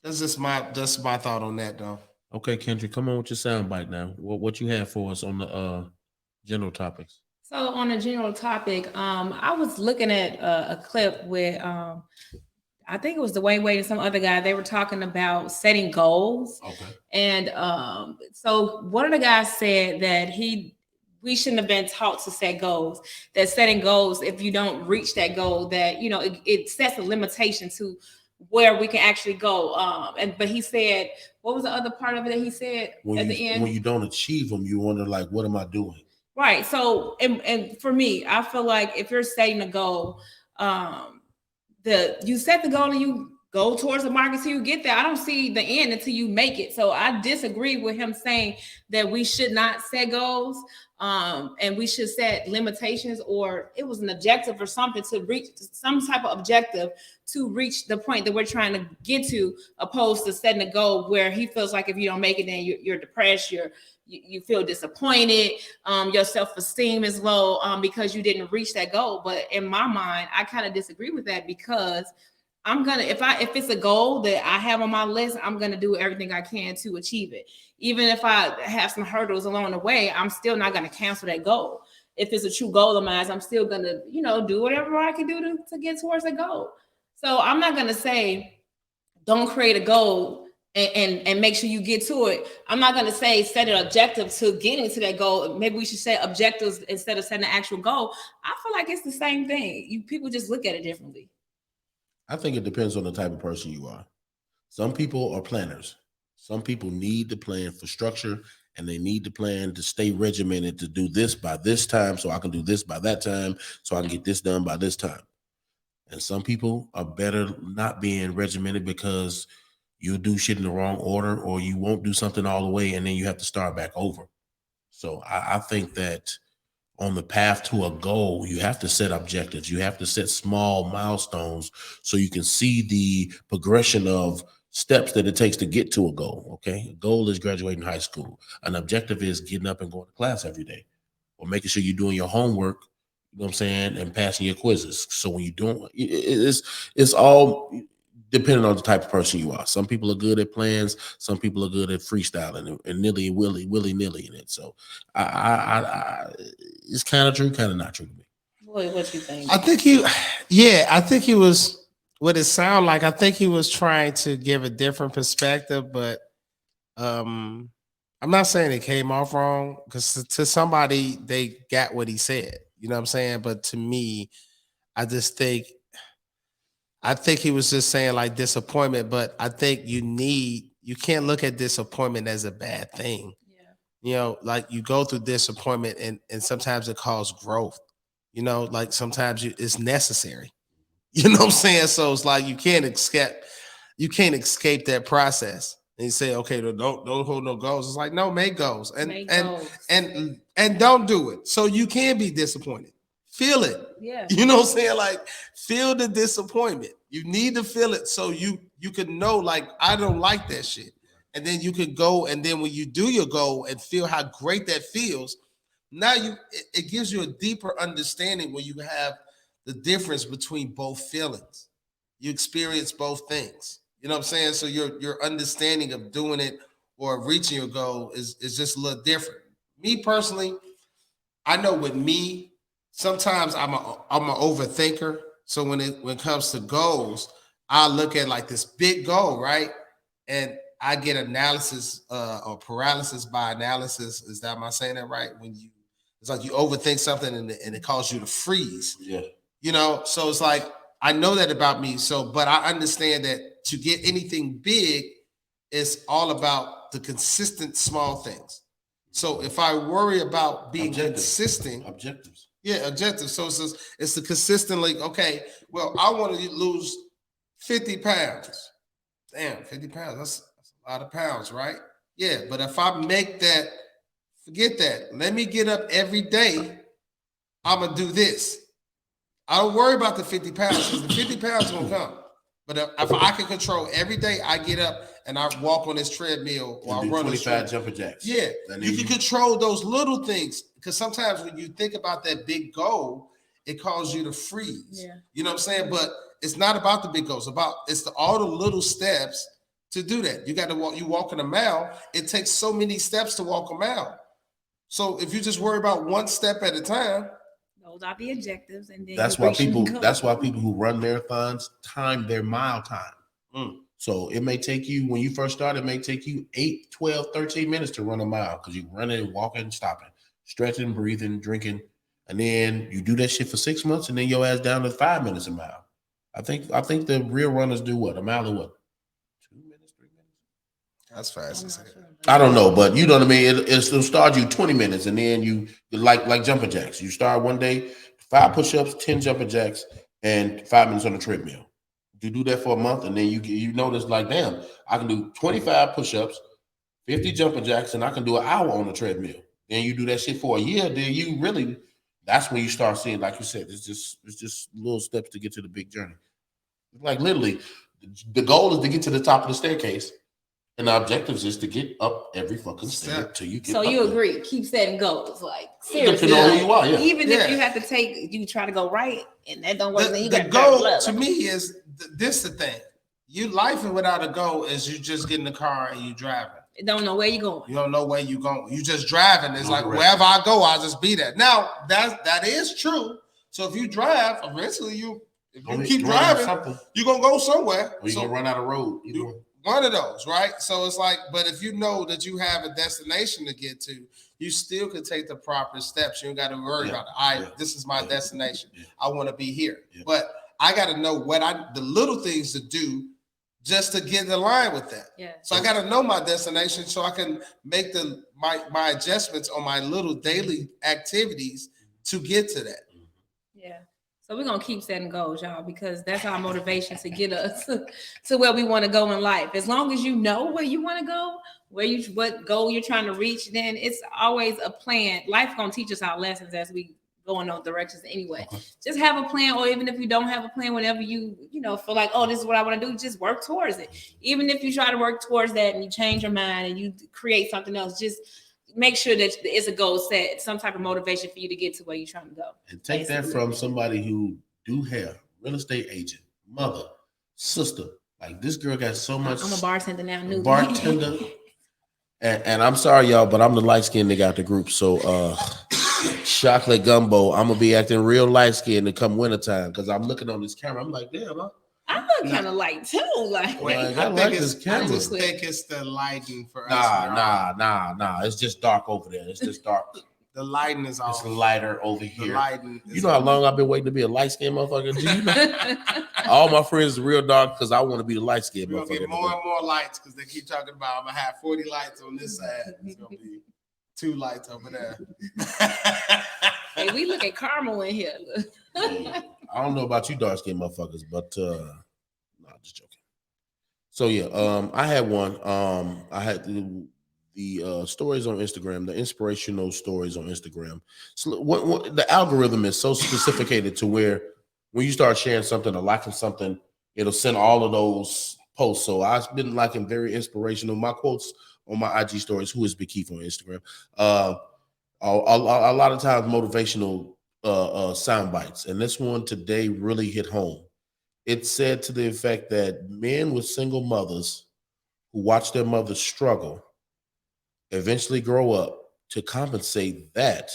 that's just my thought on that, though. Okay, Kendrick, come on with your soundbite now. What you have for us on the general topics? So on a general topic, I was looking at a clip where I think it was Dwayne Wade and some other guy. They were talking about setting goals. Okay. And so one of the guys said that we shouldn't have been taught to set goals. That setting goals, if you don't reach that goal, that it sets a limitation to where we can actually go. But he said, what was the other part of it that he said at the end? When you don't achieve them, you wonder like, what am I doing? Right. So, and for me, I feel like if you're setting a goal, you set the goal and you go towards the mark until you get there. I don't see the end until you make it. So I disagree with him saying that we should not set goals. And we should set limitations, or it was an objective or something to reach some type of objective to reach the point that we're trying to get to, opposed to setting a goal where he feels like if you don't make it, then you're depressed, you feel disappointed, your self-esteem is low because you didn't reach that goal. But in my mind, I kind of disagree with that, because I'm gonna, if it's a goal that I have on my list, I'm gonna do everything I can to achieve it. Even if I have some hurdles along the way, I'm still not gonna cancel that goal. If it's a true goal of mine, I'm still gonna, do whatever I can do to get towards a goal. So I'm not gonna say don't create a goal and make sure you get to it. I'm not gonna say set an objective to getting to that goal. Maybe we should set objectives instead of setting an actual goal. I feel like it's the same thing. People just look at it differently. I think it depends on the type of person you are. Some people are planners. Some people need to plan for structure, and they need to plan to stay regimented, to do this by this time so I can do this by that time so I can get this done by this time. And some people are better not being regimented because you'll do shit in the wrong order, or you won't do something all the way and then you have to start back over. So I think that on the path to a goal, you have to set objectives. You have to set small milestones so you can see the progression of steps that it takes to get to a goal. Okay. A goal is graduating high school. An objective is getting up and going to class every day, or making sure you're doing your homework, you know what I'm saying, and passing your quizzes. So when you're doing it's all depending on the type of person you are. Some people are good at plans. Some people are good at freestyling and willy-nilly in it. So I it's kind of true, kind of not true to me. Boy, what you think? I think he was, what it sounded like, I think he was trying to give a different perspective, but I'm not saying it came off wrong, because to somebody, they got what he said. You know what I'm saying? But to me, I think he was just saying like disappointment, but I think you can't look at disappointment as a bad thing. Yeah. Like you go through disappointment and sometimes it causes growth. Like sometimes it's necessary. You know what I'm saying? So it's like you can't escape that process. And you say, okay, don't hold no goals. It's like, no, make goals and don't do it. So you can be disappointed. Feel it. Yeah. You know what I'm saying? Like, feel the disappointment. You need to feel it so you can know, like, I don't like that shit. And then you could go, and then when you do your goal and feel how great that feels, now it gives you a deeper understanding when you have the difference between both feelings. You experience both things. You know what I'm saying? So your understanding of doing it or reaching your goal is just a little different. Me personally, I know with me, sometimes I'm an overthinker. So when it comes to goals, I look at like this big goal, right? And I get analysis or paralysis by analysis. Is that, am I saying that right? When it's like you overthink something and it causes you to freeze. Yeah. You know, so it's like I know that about me. So, but I understand that to get anything big, it's all about the consistent small things. So if I worry about being consistent, objectives. Yeah, objectives. So it's the consistent, like, okay, well, I want to lose 50 pounds. Damn, 50 pounds. That's a lot of pounds, right? Yeah, but if I make that, forget that. Let me get up every day. I'm going to do this. I don't worry about the 50 pounds because the 50 pounds will come. But if I can control every day, I get up and I walk on this treadmill or I run 25 jumping jacks. Yeah, you can control those little things because sometimes when you think about that big goal, it causes you to freeze. Yeah. You know what I'm saying? But it's not about the big goals. It's all the little steps to do that. You got to walk. You walking a mile. It takes so many steps to walk a mile. So if you just worry about one step at a time. Those are the objectives, and then that's why people who run marathons time their mile time. So it may take you, when you first start, it may take you 8, 12, 13 minutes to run a mile because you're running, walking, stopping, stretching, breathing, drinking, and then you do that shit for 6 months, and then your ass down to 5 minutes a mile. I think the real runners do what? A mile or what? 2 minutes, 3 minutes? That's fast. I don't know, but you know what I mean. It'll start you 20 minutes, and then you like jumping jacks. You start one day, 5 push-ups, 10 jumping jacks, and 5 minutes on the treadmill. You do that for a month, and then you notice like, damn, I can do 25 push-ups, 50 jumping jacks, and I can do an hour on the treadmill. Then you do that shit for a year. Then that's when you start seeing, like you said, it's just little steps to get to the big journey. Like literally, the goal is to get to the top of the staircase. And the objectives is to get up every fucking step till you get So up you there. Keep setting goals, like seriously. Depending on who you are, yeah. Even if you have to you try to go right and that don't work, then you got the goal to me is this the thing. You lifing without a goal is you just get in the car and you driving. You don't know where you're going. You don't know where you're going. You just driving. It's like wherever I go, I'll just be there. Now that is true. So if you drive, eventually you keep driving, you're gonna go somewhere. Or you're gonna run out of road. One of those, right? So it's like, but if you know that you have a destination to get to, you still can take the proper steps. You don't got to worry about it. This is my destination. Yeah. I want to be here. Yeah. But I got to know the little things to do just to get in line with that. Yeah. So I got to know my destination so I can make my adjustments on my little daily activities to get to that. Yeah. So we're going to keep setting goals, y'all, because that's our motivation to get us to where we want to go in life. As long as you know where you want to go, what goal you're trying to reach, then it's always a plan. Life's going to teach us our lessons as we go in those directions anyway. Okay. Just have a plan, or even if you don't have a plan, whatever you feel like, oh, this is what I want to do, just work towards it. Even if you try to work towards that and you change your mind and you create something else, just make sure that it's a goal set, some type of motivation for you to get to where you're trying to go. And take that from somebody who do have real estate agent, mother, sister. Like this girl got so much. I'm a bartender now. New bartender. and I'm sorry, y'all, but I'm the light skinned nigga out the group. So chocolate gumbo, I'm gonna be acting real light skinned come wintertime because I'm looking on this camera. I'm like, damn, I look kind of light too. Like, I just think it's the lighting for us. Nah. It's just dark over there. It's just dark. The lighting is off. It's lighter over here. You know how long I've been waiting to be a light skinned motherfucker? You know? All my friends are real dark because I want to be the light skinned motherfucker. We're gonna get more and more lights because they keep talking about I'm gonna have 40 lights on this side. It's gonna be 2 lights over there. Hey, we look at caramel in here. I don't know about you dark skinned motherfuckers, but just joking. So yeah, I had one. I had the stories on Instagram, the inspirational stories on Instagram. So the algorithm is so sophisticated to where when you start sharing something or liking something, it'll send all of those posts. So I've been liking very inspirational. My quotes on my IG stories, who is Big Keith on Instagram. A lot of times motivational sound bites, and this one today really hit home. It said to the effect that men with single mothers who watch their mothers struggle eventually grow up to compensate that,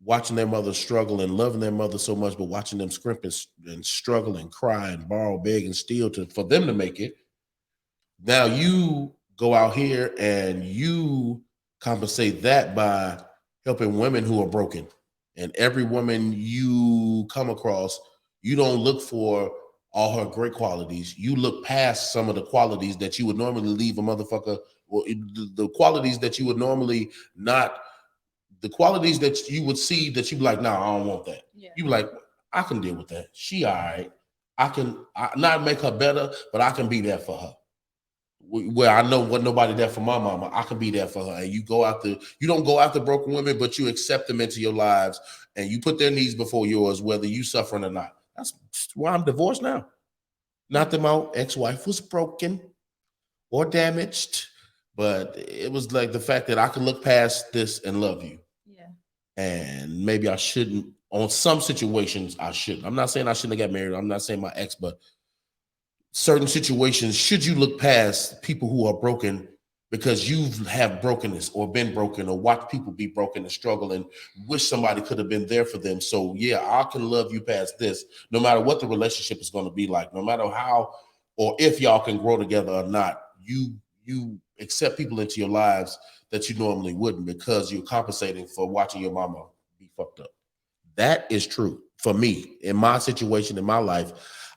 watching their mother struggle and loving their mother so much, but watching them scrimp and struggle and cry and borrow, beg, and steal for them to make it. Now you go out here and you compensate that by helping women who are broken. And every woman you come across, you don't look for all her great qualities. You look past some of the qualities that you would normally leave a motherfucker, or the qualities that you would normally not, the qualities that you would see that you'd be like, nah, I don't want that. Yeah. You be like, I can deal with that. She all right. I not make her better, but I can be there for her. Where I know what nobody there for my mama, I can be there for her. And you don't go after broken women, but you accept them into your lives and you put their needs before yours, whether you suffering or not. That's why I'm divorced now. Not that my ex-wife was broken or damaged, but it was like the fact that I can look past this and love you. Yeah. And maybe I shouldn't, on some situations, I shouldn't. I'm not saying I shouldn't have got married. I'm not saying my ex, but certain situations, should you look past people who are broken because you have brokenness or been broken or watch people be broken and struggle and wish somebody could have been there for them. So yeah, I can love you past this, no matter what the relationship is going to be like, no matter how or if y'all can grow together or not. You accept people into your lives that you normally wouldn't because you're compensating for watching your mama be fucked up. That is true for me in my situation in my life.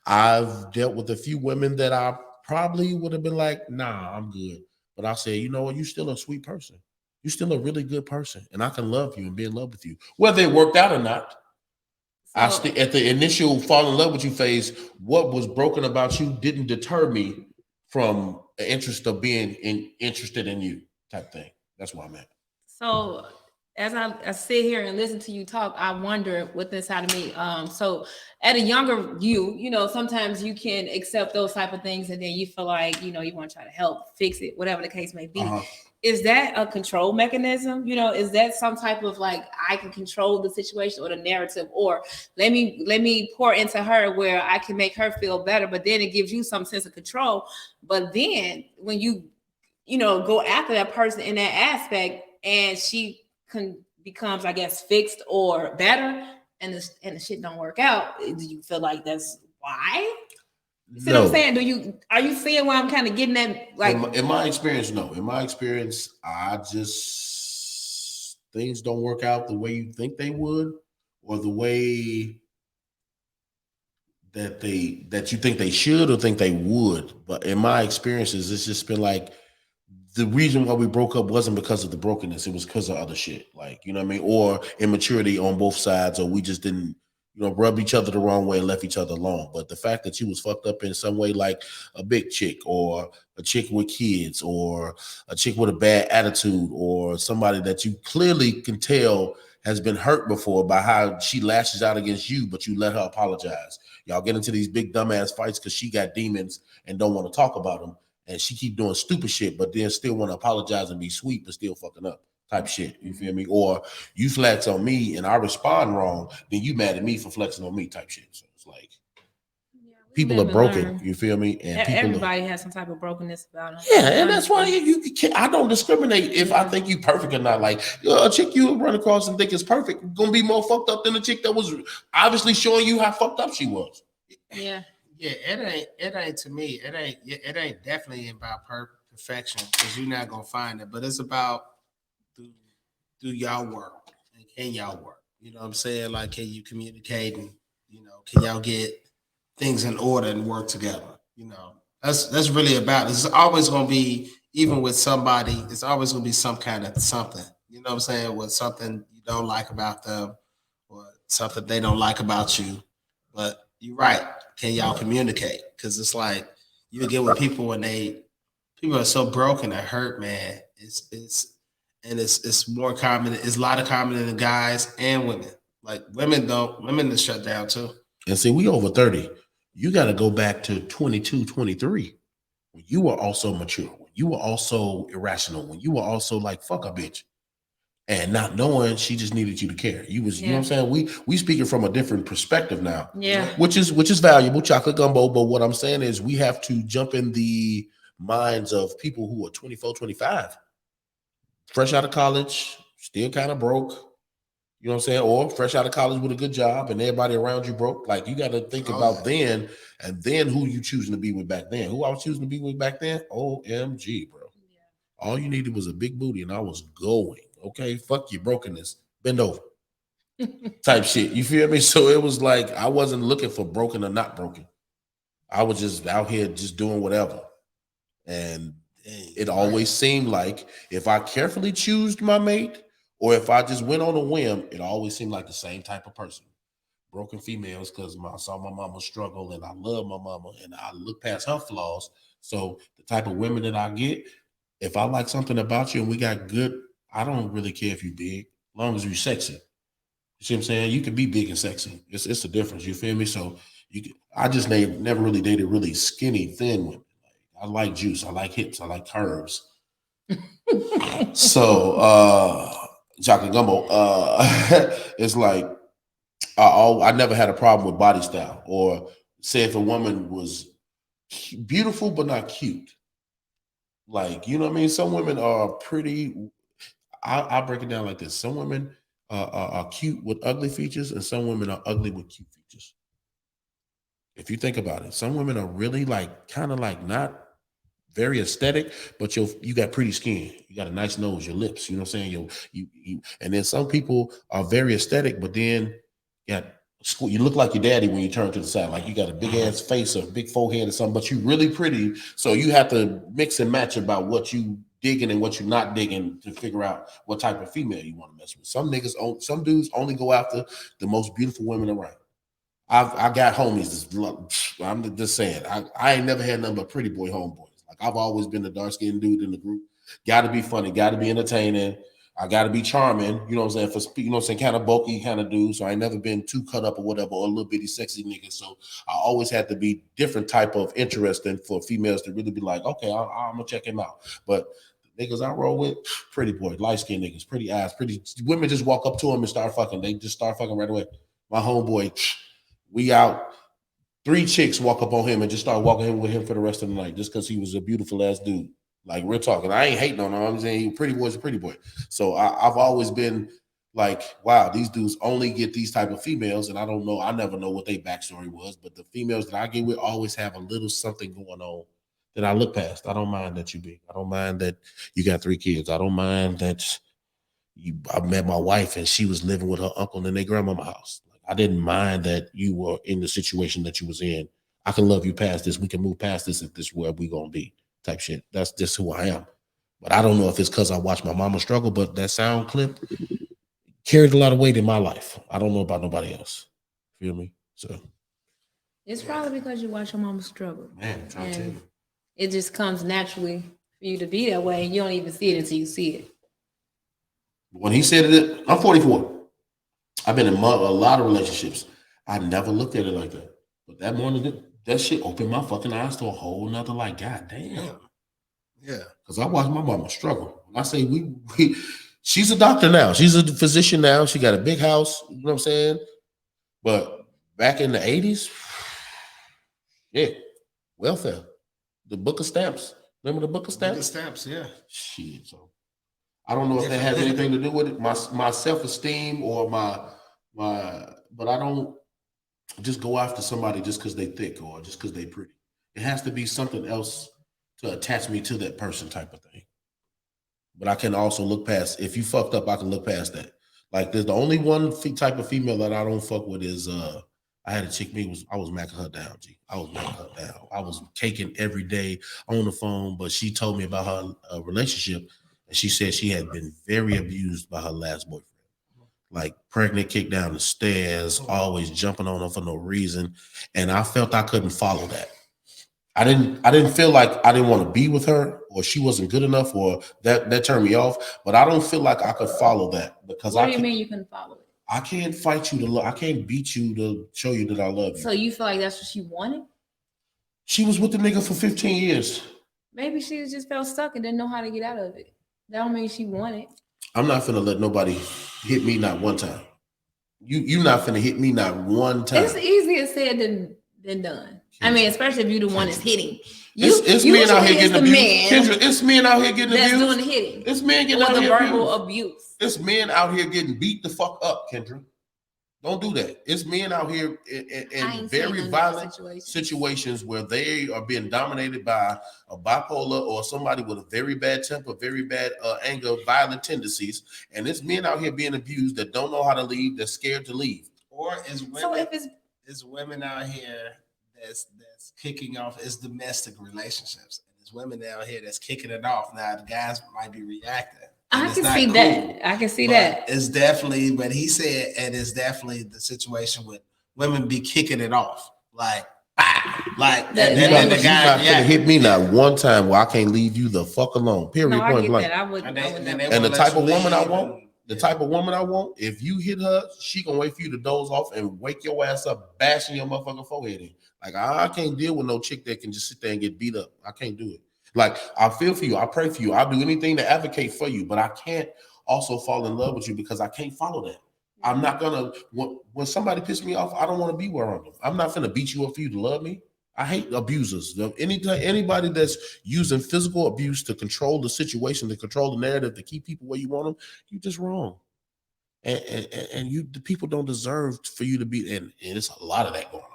I've dealt with a few women that I probably would have been like, nah, I'm good. But I say, you know what? You're still a sweet person. You're still a really good person. And I can love you and be in love with you. Whether it worked out or not. So, at the initial fall in love with you phase, what was broken about you didn't deter me from the interest of being interested in you type thing. That's where I'm at. So as I sit here and listen to you talk, I wonder what's inside of me. So at a younger you know, sometimes you can accept those type of things and then you feel like, you know, you want to try to help fix it, whatever the case may be. Uh-huh. Is that a control mechanism? You know, is that some type of like, I can control the situation or the narrative, or let me pour into her where I can make her feel better, but then it gives you some sense of control. But then when you know, go after that person in that aspect and she becomes, I guess, fixed or better, and the shit don't work out, do you feel like that's why? You see what I'm saying? Are you seeing why I'm kind of getting that? Like in my experience, no. In my experience, things don't work out the way you think they would, or the way that you think they should or think they would. But in my experiences, it's just been like, the reason why we broke up wasn't because of the brokenness. It was because of other shit. Like, you know what I mean? Or immaturity on both sides, or we just didn't, you know, rub each other the wrong way and left each other alone. But the fact that you was fucked up in some way, like a big chick or a chick with kids or a chick with a bad attitude or somebody that you clearly can tell has been hurt before by how she lashes out against you, but you let her apologize. Y'all get into these big dumbass fights because she got demons and don't want to talk about them. And she keep doing stupid shit, but then still want to apologize and be sweet, but still fucking up type shit. You feel me? Or you flex on me and I respond wrong, then you mad at me for flexing on me type shit. So it's like, people are broken. You feel me? And everybody has some type of brokenness about them. Yeah, and that's why I don't discriminate if I think you perfect or not. Like a chick you run across and think is perfect gonna be more fucked up than a chick that was obviously showing you how fucked up she was. Yeah. Yeah, it ain't to me. It ain't definitely about perfection, because you're not gonna find it. But it's about do y'all work, and can y'all work? You know what I'm saying? Like, can you communicate, and you know, can y'all get things in order and work together? You know, that's really about it. It's always gonna be, even with somebody, it's always gonna be some kind of something. You know what I'm saying? With something you don't like about them, or something they don't like about you. But you're right. Can y'all communicate? Because it's like you get with people when people are so broken and hurt, man. It's more common. It's a lot of common in the guys and women. Like women is shut down too. And see, we over 30. You got to go back to 22, 23. When you were also mature, when you were also irrational, when you were also like, fuck a bitch. and not knowing she just needed you to care. You know what I'm saying? We speaking from a different perspective now. Yeah. Which is valuable, chocolate gumbo. But what I'm saying is we have to jump in the minds of people who are 24, 25, fresh out of college, still kind of broke. You know what I'm saying? Or fresh out of college with a good job and everybody around you broke. Like you got to think about then and then who you choosing to be with back then. Who I was choosing to be with back then? OMG, bro. All you needed was a big booty and I was going. Okay, fuck your brokenness. Bend over. Type shit. You feel me? So it was like I wasn't looking for broken or not broken. I was just out here just doing whatever. And it always seemed like if I carefully choose my mate or if I just went on a whim, it always seemed like the same type of person. Broken females, because I saw my mama struggle and I love my mama and I look past her flaws. So the type of women that I get, if I like something about you and we got good, I don't really care if you're big, as long as you're sexy. You see what I'm saying? You can be big and sexy. It's a difference. You feel me? So I just never really dated really skinny, thin women. I like juice. I like hips. I like curves. So chocolate gumbo. It's like I never had a problem with body style. Or say if a woman was beautiful but not cute. Like, you know what I mean? Some women are pretty. I'll break it down like this. Some women are cute with ugly features, and some women are ugly with cute features. If you think about it, some women are really like kind of like not very aesthetic, but you got pretty skin, you got a nice nose, your lips, you know what I'm saying? You and then some people are very aesthetic, but then you look like your daddy when you turn to the side, like you got a big ass face or a big forehead or something, but you really pretty. So you have to mix and match about what you digging and what you're not digging to figure out what type of female you want to mess with. Some dudes only go after the most beautiful women around. I got homies. I'm just saying, I ain't never had nothing but pretty boy homeboys. Like I've always been the dark skinned dude in the group. Got to be funny, got to be entertaining. I got to be charming. You know what I'm saying? You know what I'm saying? Kind of bulky kind of dude. So I ain't never been too cut up or whatever, or a little bitty sexy nigga. So I always had to be different type of interesting for females to really be like, okay, I'm gonna check him out. But niggas I roll with, pretty boy, light skinned niggas, pretty ass, pretty women just walk up to him and start fucking. They just start fucking right away. My homeboy, we out. 3 chicks walk up on him and just start walking with him for the rest of the night just because he was a beautiful ass dude. Like we're talking. I ain't hating on him. I'm saying pretty boy's a pretty boy. So I've always been like, wow, these dudes only get these type of females. And I don't know. I never know what their backstory was. But the females that I get with always have a little something going on that I look past. I don't mind that you big. I don't mind that you got 3 kids. I don't mind that I met my wife and she was living with her uncle in their grandmama's house. I didn't mind that you were in the situation that you was in. I can love you past this. We can move past this if this is where we gonna be type shit. That's just who I am. But I don't know if it's because I watched my mama struggle, but that sound clip carried a lot of weight in my life. I don't know about nobody else. Feel me? So it's probably because you watch your mama struggle. Man, I'm trying to tell you. It just comes naturally for you to be that way, and you don't even see it until you see it. When he said it, I'm 44. I've been in a lot of relationships. I never looked at it like that. But that morning, that shit opened my fucking eyes to a whole nother, like, God damn. Yeah. Because I watched my mama struggle. I say she's a doctor now. She's a physician now. She got a big house. You know what I'm saying? But back in the 80s, yeah, welfare. The book of stamps. Remember the book of stamps? Book of stamps, yeah. Shit, so. I don't know if that has anything to do with it, my self-esteem or but I don't just go after somebody just because they thick or just because they pretty. It has to be something else to attach me to that person type of thing. But I can also look past, if you fucked up, I can look past that. Like there's the only one type of female that I don't fuck with is I had a chick, I was macking her down, G. I was macking her down. I was caking every day on the phone, but she told me about her relationship. And she said she had been very abused by her last boyfriend. Like pregnant, kicked down the stairs, always jumping on her for no reason. And I felt I couldn't follow that. I didn't feel like I didn't want to be with her or she wasn't good enough or that turned me off. But I don't feel like I could follow that because what do you mean you couldn't follow it? I can't fight you to love. I can't beat you to show you that I love you. So you feel like that's what she wanted? She was with the nigga for 15 years. Maybe she just felt stuck and didn't know how to get out of it. That don't mean she wanted. I'm not finna let nobody hit me not one time. You not finna hit me not one time. It's easier said than done. I mean, especially if you're the one that's hitting. It's men out here getting abused. Kendra, it's men out here getting abused. That's doing the hitting. It's men getting out here the verbal abuse. It's men out here getting beat the fuck up, Kendra. Don't do that. It's men out here in very violent situations where they are being dominated by a bipolar or somebody with a very bad temper, very bad anger, violent tendencies. And it's men out here being abused that don't know how to leave, they're scared to leave. Or is women, is women out here that's kicking off is domestic relationships. And there's women out here that's kicking it off. Now the guys might be reacting. I can see that. I can see that. It's definitely what he said, and it's definitely the situation with women be kicking it off. Like the guy not gonna hit me not one time where I can't leave you the fuck alone. Period. No, point blank. I would. And the type of woman I want, if you hit her, she gonna wait for you to doze off and wake your ass up, bashing your motherfucking forehead in. Like I can't deal with no chick that can just sit there and get beat up. I can't do it. Like I feel for you, I pray for you, I'll do anything to advocate for you, but I can't also fall in love with you because I can't follow that. I'm not gonna when somebody pisses me off, I don't want to be around them. I'm not gonna beat you up for you to love me. I hate abusers. Anybody that's using physical abuse to control the situation, to control the narrative, to keep people where you want them, you're just wrong. And the people don't deserve for you to be. And it's a lot of that going on.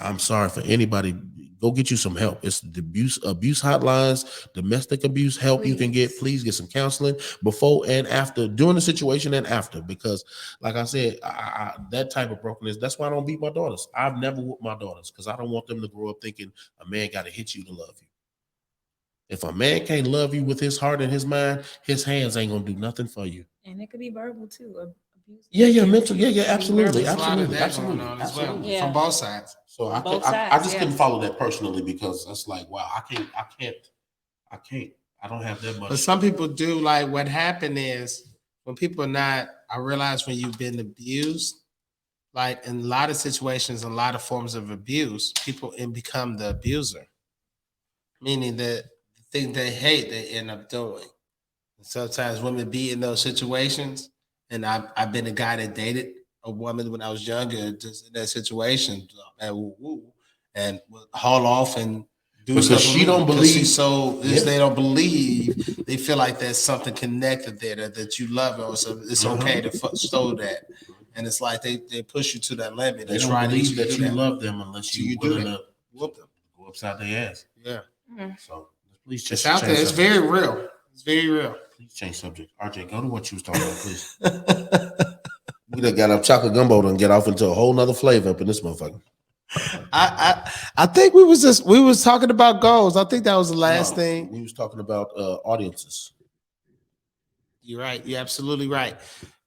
I'm sorry for anybody. Go get you some help. It's the abuse hotlines, domestic abuse help you can get. Please get some counseling before and after, during the situation and after. Because, like I said, that type of brokenness. That's why I don't beat my daughters. I've never whooped my daughters because I don't want them to grow up thinking a man got to hit you to love you. If a man can't love you with his heart and his mind, his hands ain't gonna do nothing for you. And it could be verbal too. Yeah, mental. Yeah, absolutely. Yeah. From both sides. So I just couldn't follow that personally because it's like, wow, I can't. I don't have that much. But some people do. Like what happened is when people are not. I realize when you've been abused, like in a lot of situations, a lot of forms of abuse, people become the abuser, meaning that the thing they hate, they end up doing. And sometimes women be in those situations. And I've been a guy that dated a woman when I was younger, just in that situation, and would haul off and do because she don't believe. They don't believe. They feel like there's something connected there that you love her, or so it's okay to show that. And it's like they push you to that limit. They don't believe that you love them unless you willing to whoop them, go upside their ass. Yeah. Mm-hmm. So please just it's out there. It's very real. It's very real. Please change subject. RJ, go to what you was talking about, please. We done got up chocolate gumbo and get off into a whole nother flavor up in this motherfucker. I think we was talking about goals. I think that was the last thing. We was talking about audiences. You're right. You're absolutely right.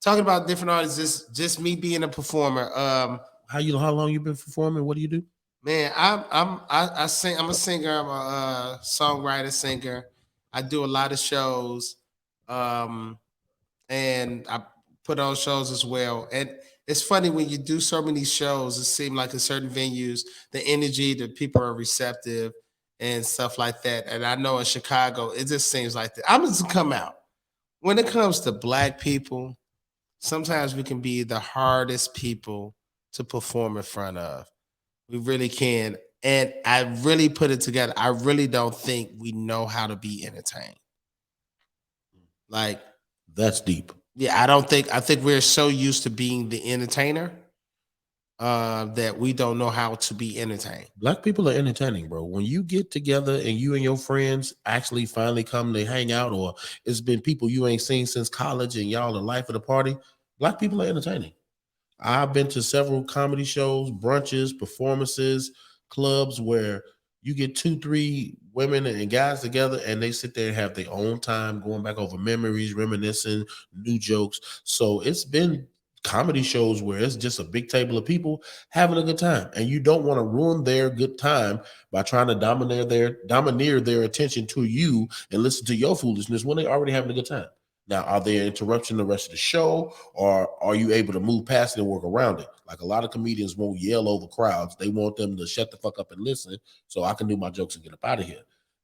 Talking about different audiences, just me being a performer. How long you been performing? What do you do? Man, I sing. I'm a singer. I'm a songwriter, singer. I do a lot of shows, and I put on shows as well. And it's funny when you do so many shows, it seems like in certain venues, the energy, the people are receptive and stuff like that. And I know in Chicago, it just seems like that. I'm just come out. When it comes to Black people, sometimes we can be the hardest people to perform in front of. We really can. And I really put it together. I really don't think we know how to be entertained. Like, that's deep. Yeah, I think we're so used to being the entertainer that we don't know how to be entertained. Black people are entertaining, bro. When you get together and you and your friends actually finally come to hang out, or it's been people you ain't seen since college and y'all the life of the party, Black people are entertaining. I've been to several comedy shows, brunches, performances, clubs where you get 2-3 women and guys together and they sit there and have their own time going back over memories, reminiscing, new jokes. So it's been comedy shows where it's just a big table of people having a good time, and you don't want to ruin their good time by trying to domineer their attention to you and listen to your foolishness when they're already having a good time. Now, are they interrupting the rest of the show, or are you able to move past it and work around it? Like a lot of comedians won't yell over crowds. They want them to shut the fuck up and listen so I can do my jokes and get up out of here.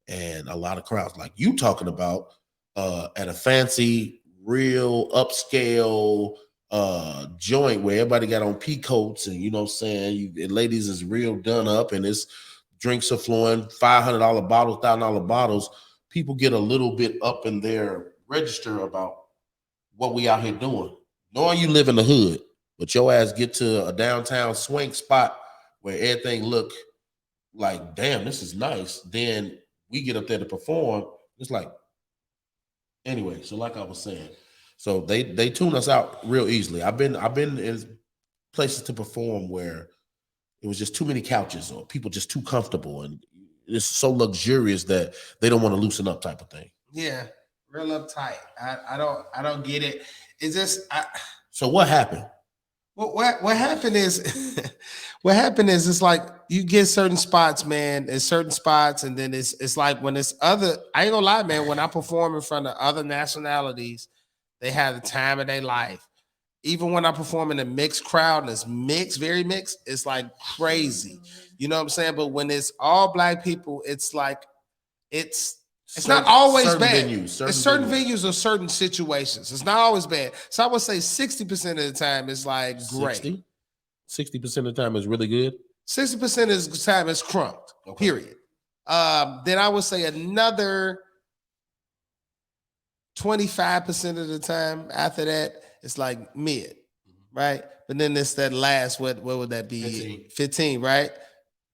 And a lot of crowds, like you talking about, at a fancy real upscale joint where everybody got on pea coats and you know what I'm saying, and ladies is real done up and it's drinks are flowing, $500 bottles, $1,000 bottles, people get a little bit up in their register about what we out here doing. Knowing you live in the hood, but your ass get to a downtown swing spot where everything look like, damn, this is nice. Then we get up there to perform. It's like, anyway, so like I was saying, so they tune us out real easily. I've been in places to perform where it was just too many couches or people just too comfortable and it's so luxurious that they don't want to loosen up type of thing. Yeah, real uptight. I don't get it. It's just So what happened? What happened is what happened is it's like you get certain spots, man. There's certain spots, and then it's like when it's other. I ain't gonna lie, man. When I perform in front of other nationalities, they have the time of their life. Even when I perform in a mixed crowd and it's mixed, very mixed, it's like crazy. You know what I'm saying? But when it's all black people, it's like it's not always bad. It's certain venues or certain situations. It's not always bad. So I would say 60% of the time is like great. 60% of the time is really good. 60% of the time is crunked. Okay. Period. Then I would say another 25% of the time after that, it's like mid, right? But then it's that last, what would that be? 15, right?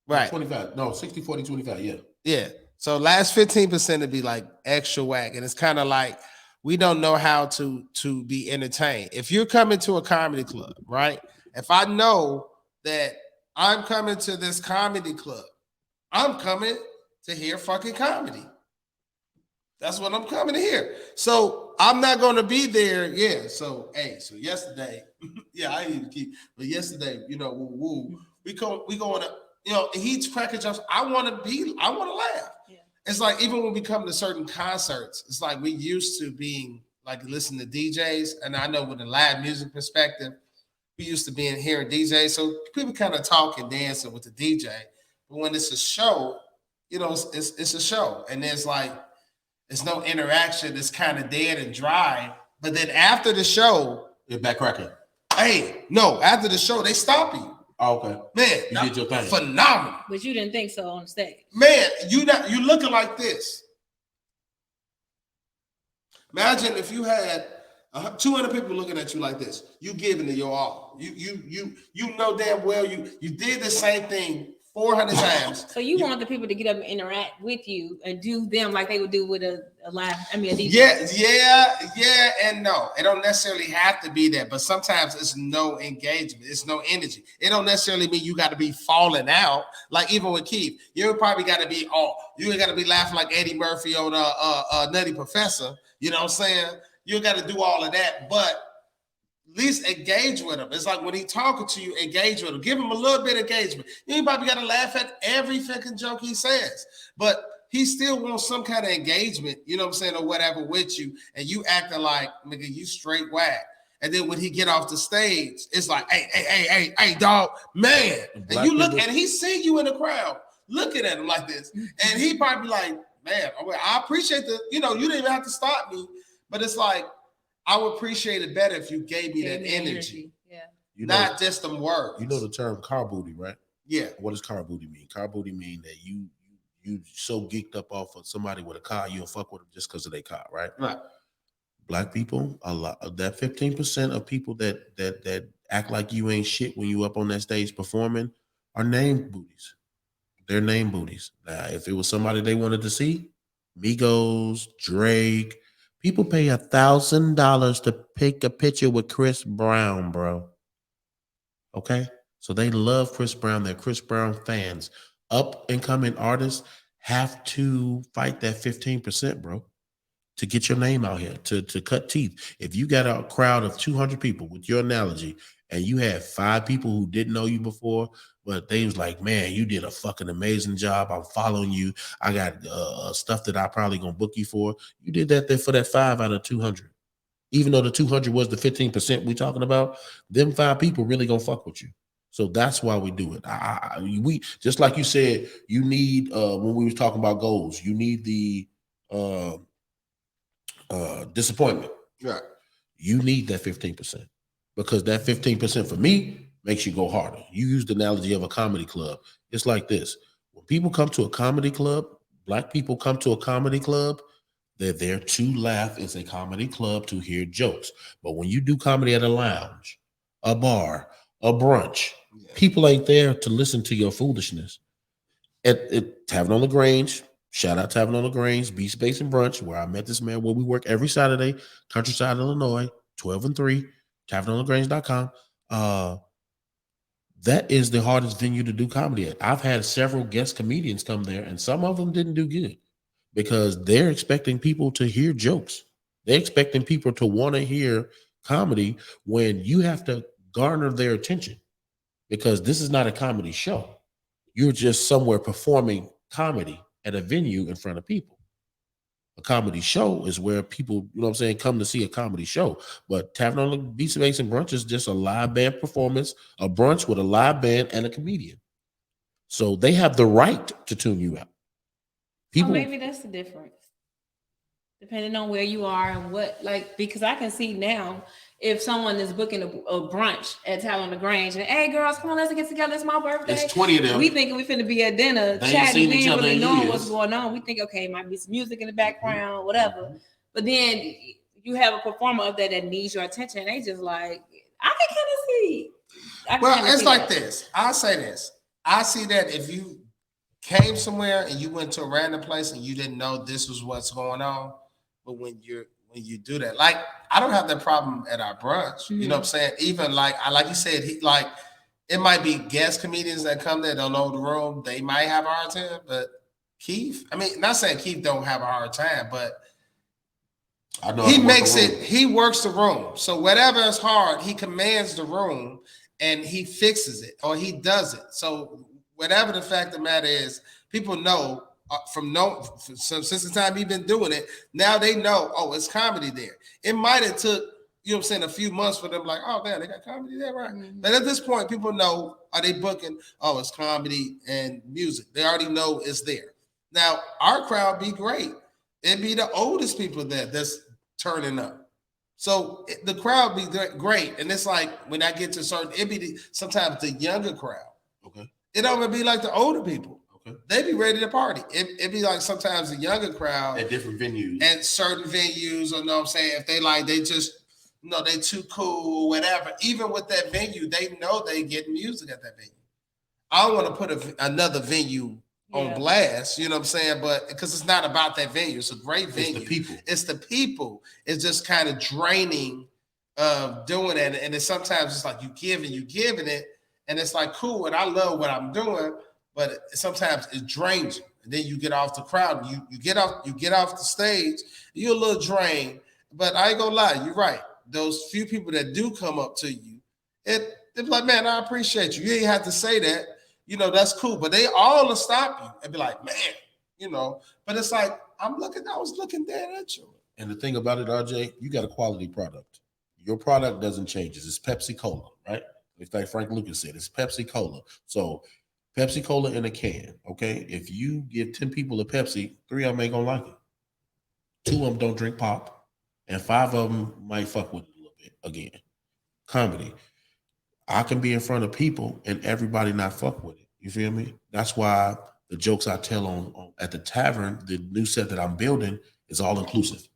Right. 25. No, 60, 40, 25, yeah. Yeah. So last 15% would be like extra whack. And it's kind of like we don't know how to be entertained. If you're coming to a comedy club, right? If I know that I'm coming to this comedy club, I'm coming to hear fucking comedy. That's what I'm coming to hear. So I'm not going to be there. Yeah. So, hey, so yesterday, yeah, I need to keep, but yesterday, you know, we going to, you know, he's cracking jokes. I want to laugh. Yeah. It's like, even when we come to certain concerts, it's like we used to being like, listen to DJs. And I know with the live music perspective, we used to be in hearing DJs. So people kind of talk and dancing with the DJ. But when it's a show, you know, it's a show. And there's like, there's no interaction. It's kind of dead and dry. But then after the show, you're back cracking. Hey, no, after the show, they stop you. Oh, okay. Man, you did your thing. Phenomenal. But you didn't think so on stage. Man, you looking like this. Imagine if you had 200 people looking at you like this. You giving it your all. You know damn well you did the same thing 400 times. So you want the people to get up and interact with you and do them like they would do with a live, a DJ. Yeah, and no. It don't necessarily have to be that, but sometimes it's no engagement. It's no energy. It don't necessarily mean you got to be falling out. Like even with Keith, you probably got to be you ain't got to be laughing like Eddie Murphy on Nutty Professor. You know what I'm saying? You got to do all of that, but at least engage with him. It's like when he talking to you, engage with him. Give him a little bit of engagement. You ain't probably got to laugh at every fucking joke he says, but he still wants some kind of engagement, you know what I'm saying, or whatever with you, and you acting like, nigga, you straight whack. And then when he get off the stage, it's like, hey, dog, man. And you look, and he see you in the crowd looking at him like this, and he probably like, man, I appreciate you didn't even have to stop me, but it's like, I would appreciate it better if you gave me that energy. Yeah. Not just them words. You know the term car booty, right? Yeah. What does car booty mean? Car booty mean that you so geeked up off of somebody with a car, you'll fuck with them just because of their car, right? Right. Black people, a lot of that 15% of people that act like you ain't shit when you up on that stage performing are name booties. They're name booties. Now, if it was somebody they wanted to see, Migos, Drake, people pay $1,000 to pick a picture with Chris Brown, bro. Okay? So they love Chris Brown. They're Chris Brown fans. Up and coming artists have to fight that 15%, bro, to get your name out here, to cut teeth. If you got a crowd of 200 people with your analogy and you had 5 people who didn't know you before, but they was like, man, you did a fucking amazing job. I'm following you. I got stuff that I probably gonna book you for. You did that there for that 5 out of 200. Even though the 200 was the 15% we talking about, them 5 people really gonna fuck with you. So that's why we do it. We just like you said, you need when we was talking about goals, you need the disappointment. Right. You need that 15% because that 15% for me makes you go harder. You used the analogy of a comedy club. It's like this. When people come to a comedy club, Black people come to a comedy club, they're there to laugh. It's a comedy club to hear jokes. But when you do comedy at a lounge, a bar, a brunch, people ain't there to listen to your foolishness. At Tavern on the Grange, shout out Tavern on the Grange, Beach Space and Brunch, where I met this man where we work every Saturday, Countryside, Illinois, 12 and 3, tavernonthegrange.com. That is the hardest venue to do comedy at. I've had several guest comedians come there, and some of them didn't do good because they're expecting people to hear jokes. They're expecting people to want to hear comedy when you have to garner their attention because this is not a comedy show. You're just somewhere performing comedy at a venue in front of people. A comedy show is where people, you know what I'm saying, come to see a comedy show. But Tavern on the Beach Space and Brunch is just a live band performance, a brunch with a live band and a comedian. So they have the right to tune you out. People, maybe that's the difference. Depending on where you are and what, like, because I can see now if someone is booking a brunch at Tavern on the Grange and, hey, girls, come on, let's get together. It's my birthday. It's 20 of them. We thinking we finna be at dinner, chatting, we ain't really knowing what's going on. We think, okay, might be some music in the background, whatever. But then you have a performer up there that needs your attention. And they just like, I can kind of see. Well, it's like this. I'll say this. I see that if you came somewhere and you went to a random place and you didn't know this was what's going on, but when you do that, like I don't have that problem at our brunch. You know what I'm saying? Even like you said, it might be guest comedians that come there, don't know the room, they might have a hard time. But Keith, I mean, not saying Keith don't have a hard time, but he makes it, he works the room. So whatever is hard, he commands the room and he fixes it or he does it. So whatever the fact of the matter is, people know since the time he's been doing it, now they know, oh, it's comedy there. It might have took, you know what I'm saying, a few months for them, like, oh, man, they got comedy there, right? But at this point, people know, are they booking, oh, it's comedy and music. They already know it's there. Now, our crowd be great. It'd be the oldest people that's turning up. So the crowd be great. And it's like, when I get to certain, it'd be sometimes the younger crowd. Okay. It don't even be like the older people. Okay. They be ready to party. It'd be like sometimes the younger crowd at different venues. At certain venues, or know what I'm saying, if they like, they just, you know, they too cool, whatever. Even with that venue, they know they get music at that venue. I don't want to put another venue on blast, you know what I'm saying? But because it's not about that venue. It's a great venue. It's the people. It's just kind of draining of doing it. And then sometimes it's like you giving it. And it's like, cool, and I love what I'm doing, but sometimes it drains you. And then you get off the crowd, you get off the stage, you're a little drained. But I ain't gonna lie, you're right. Those few people that do come up to you, they're like, man, I appreciate you. You ain't have to say that, you know, that's cool. But they all will stop you and be like, man, you know. But it's like, I was looking there at you. And the thing about it, RJ, you got a quality product. Your product doesn't change. It's Pepsi Cola, right? It's like Frank Lucas said, it's Pepsi Cola. So Pepsi Cola in a can, okay? If you give 10 people a Pepsi, 3 of them ain't gonna like it. 2 of them don't drink pop, and 5 of them might fuck with it a little bit. Again, comedy. I can be in front of people and everybody not fuck with it. You feel me? That's why the jokes I tell on at the tavern, the new set that I'm building, is all inclusive.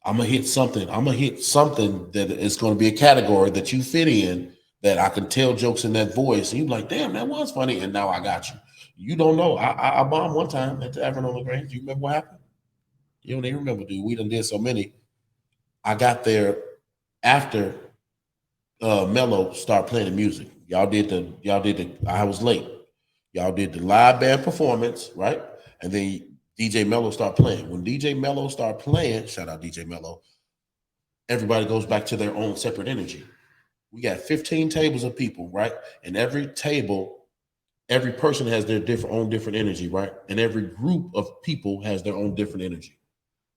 I'm gonna hit something that is gonna be a category that you fit in, that I can tell jokes in that voice. And you're like, damn, that was funny. And now I got you. You don't know. I bombed one time at the Tavern on the Grange. Do you remember what happened? You don't even remember, dude. We done did so many. I got there after Mello started playing the music. I was late. Y'all did the live band performance, right? And then DJ Mello started playing. When DJ Mello started playing, shout out DJ Mello, everybody goes back to their own separate energy. We got 15 tables of people, right? And every table, every person has their own different energy, right? And every group of people has their own different energy.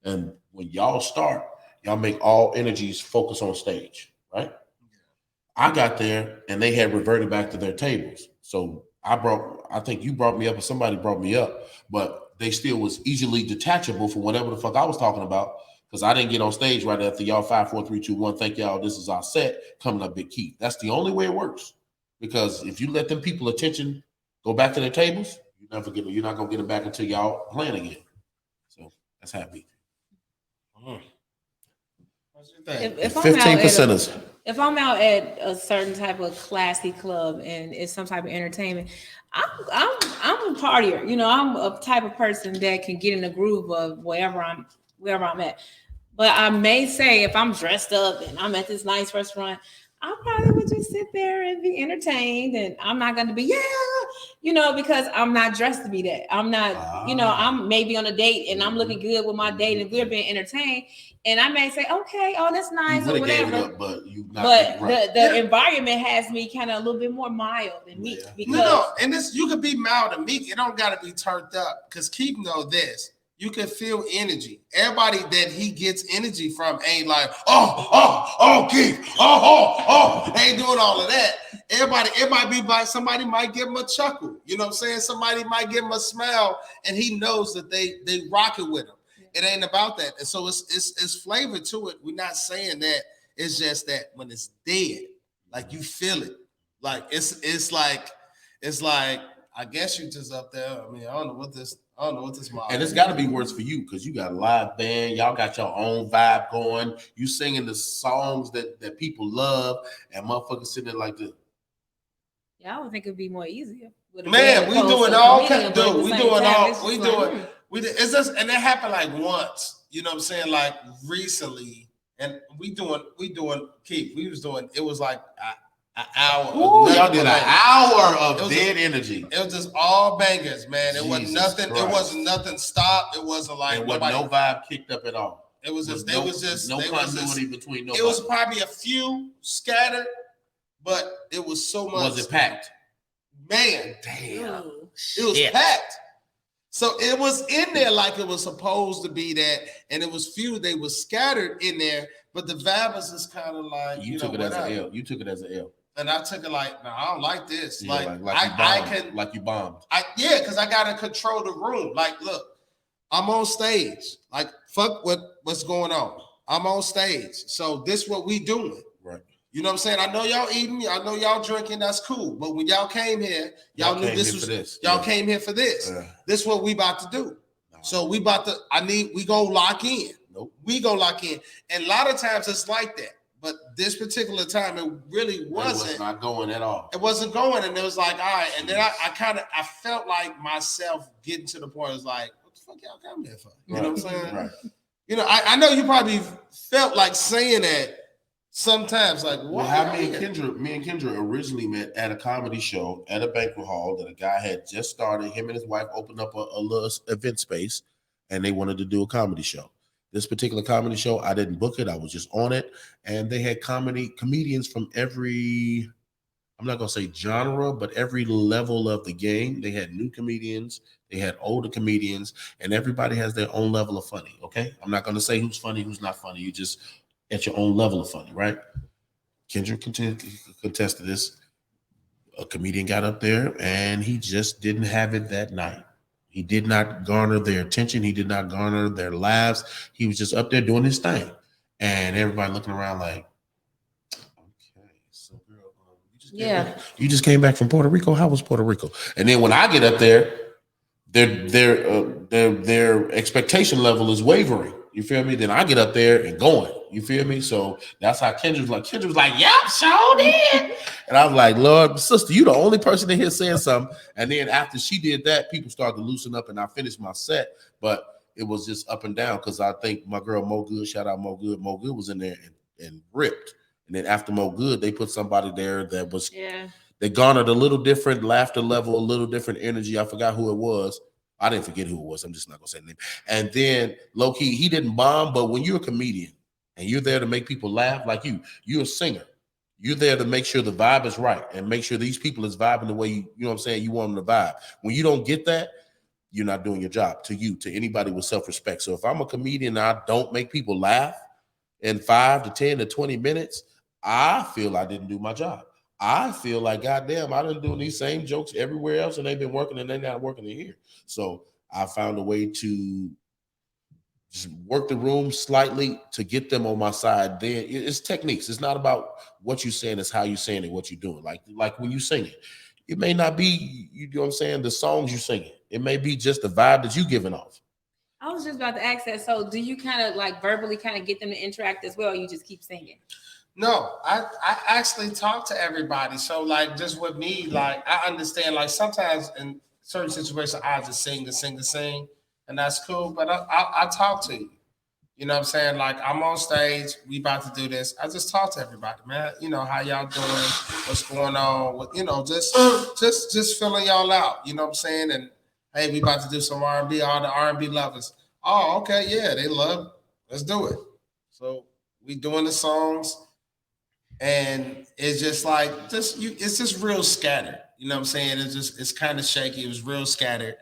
And when y'all start, y'all make all energies focus on stage, right? I got there and they had reverted back to their tables. So I think you brought me up or somebody brought me up, but they still was easily detachable from whatever the fuck I was talking about, Because I didn't get on stage right after y'all 5, 4, 3, 2, 1. Thank y'all. This is our set coming up, Big Keith. That's the only way it works. Because if you let them people attention go back to their tables, you're not gonna get them back until y'all playing again. So that's happy. If 15%ers. If I'm out at a certain type of classy club and it's some type of entertainment, I'm a partier. You know, I'm a type of person that can get in the groove of wherever I'm at. But I may say if I'm dressed up and I'm at this nice restaurant, I probably would just sit there and be entertained, and I'm not going to be, because I'm not dressed to be that. I'm not, I'm maybe on a date and I'm looking good with my date and we're being entertained. And I may say, okay, oh, that's nice or whatever. Up, but the environment has me kind of a little bit more mild and meek. Because and this, you could be mild and meek. It don't got to be turned up. Because Keith know this. You can feel energy. Everybody that he gets energy from ain't like, Keith, ain't doing all of that. Everybody, it might be like somebody might give him a chuckle. You know what I'm saying? Somebody might give him a smile, and he knows that they rock it with him. It ain't about that. And so it's flavor to it. We're not saying that. It's just that when it's dead, like you feel it. Like it's like I guess you just up there. I mean, I don't know what this model. And it's got to be worse for you because you got a live band. Y'all got your own vibe going. You singing the songs that people love, and motherfuckers sitting there like this. Yeah, I would think it'd be more easier. Man, we doing all kind of dude. It's just, and that happened like once. You know what I'm saying? Like recently, and we doing. Keith, we was doing. It was like an hour. Ooh, y'all did an hour of dead energy. It was just all bangers, man. It wasn't nothing. Christ. It wasn't nothing stopped. It wasn't like no vibe kicked up at all. It was just no continuity between nobody. It was probably a few scattered, but it was so much. Was it packed? Man, damn. It was packed. So it was in there like it was supposed to be that, and it was few. They were scattered in there, but the vibe was just kind of like you took it as an L. You took it as an L. And I took it like, no, I don't like this. Yeah, like you bombed. Because I gotta control the room. Like, look, I'm on stage. Like, fuck what's going on. I'm on stage. So this what we doing. Right. You know what I'm saying? I know y'all eating, I know y'all drinking, that's cool. But when y'all came here, y'all knew this was this. Y'all came here for this. This is what we about to do. No. So we gonna lock in. Nope. We gonna lock in. And a lot of times it's like that. But this particular time, it really wasn't. It was not going at all. It wasn't going, and it was like, all right. And then I felt like myself getting to the point. It was like, what the fuck y'all come here for? You know what I'm saying? Right. You know, I know you probably felt like saying that sometimes. Like, well, how me and Kendra originally met at a comedy show at a banquet hall that a guy had just started. Him and his wife opened up a little event space, and they wanted to do a comedy show. This particular comedy show, I didn't book it. I was just on it. And they had comedians from every, I'm not going to say genre, but every level of the game. They had new comedians. They had older comedians. And everybody has their own level of funny, okay? I'm not going to say who's funny, who's not funny. You just at your own level of funny, right? Kendra contested this. A comedian got up there, and he just didn't have it that night. He did not garner their attention. He did not garner their laughs. He was just up there doing his thing. And everybody looking around like, okay, so girl, you just came back from Puerto Rico? How was Puerto Rico? And then when I get up there, their expectation level is wavering. You feel me? Then I get up there and going. You feel me? So that's how Kendra was like. Kendra was like, "Yep, sure did." And I was like, "Lord, sister, you the only person in here saying something." And then after she did that, people started to loosen up, and I finished my set. But it was just up and down because I think my girl Mo Good, shout out Mo Good. Mo Good was in there and ripped. And then after Mo Good, they put somebody there that was they garnered a little different laughter level, a little different energy. I forgot who it was. I didn't forget who it was. I'm just not gonna say the name. And then low key, he didn't bomb. But when you're a comedian and you're there to make people laugh, like you're a singer. You're there to make sure the vibe is right and make sure these people is vibing the way you know what I'm saying, you want them to vibe. When you don't get that, you're not doing your job to anybody with self-respect. So if I'm a comedian and I don't make people laugh in 5 to 10 to 20 minutes, I feel I didn't do my job. I feel like, goddamn, I've been doing these same jokes everywhere else and they've been working and they're not working in here. So I found a way to just work the room slightly to get them on my side. Then it's techniques. It's not about what you're saying, it's how you're saying it, what you're doing. Like when you sing it, it may not be, you know what I'm saying, the songs you singing. It may be just the vibe that you giving off. I was just about to ask that. So do you kind of like verbally kind of get them to interact as well, or you just keep singing? No, I actually talk to everybody. So like just with me, like I understand like sometimes in certain situations I just sing, and that's cool. But I talk to you. You know what I'm saying? Like I'm on stage, we about to do this. I just talk to everybody, man. You know, how y'all doing, what's going on, what, you know, just filling y'all out, you know what I'm saying? And hey, we about to do some R&B, all the R&B lovers. Oh, okay, yeah, they love, let's do it. So we doing the songs, and it's just like it's just real scattered. You know what I'm saying? It's kind of shaky, it was real scattered,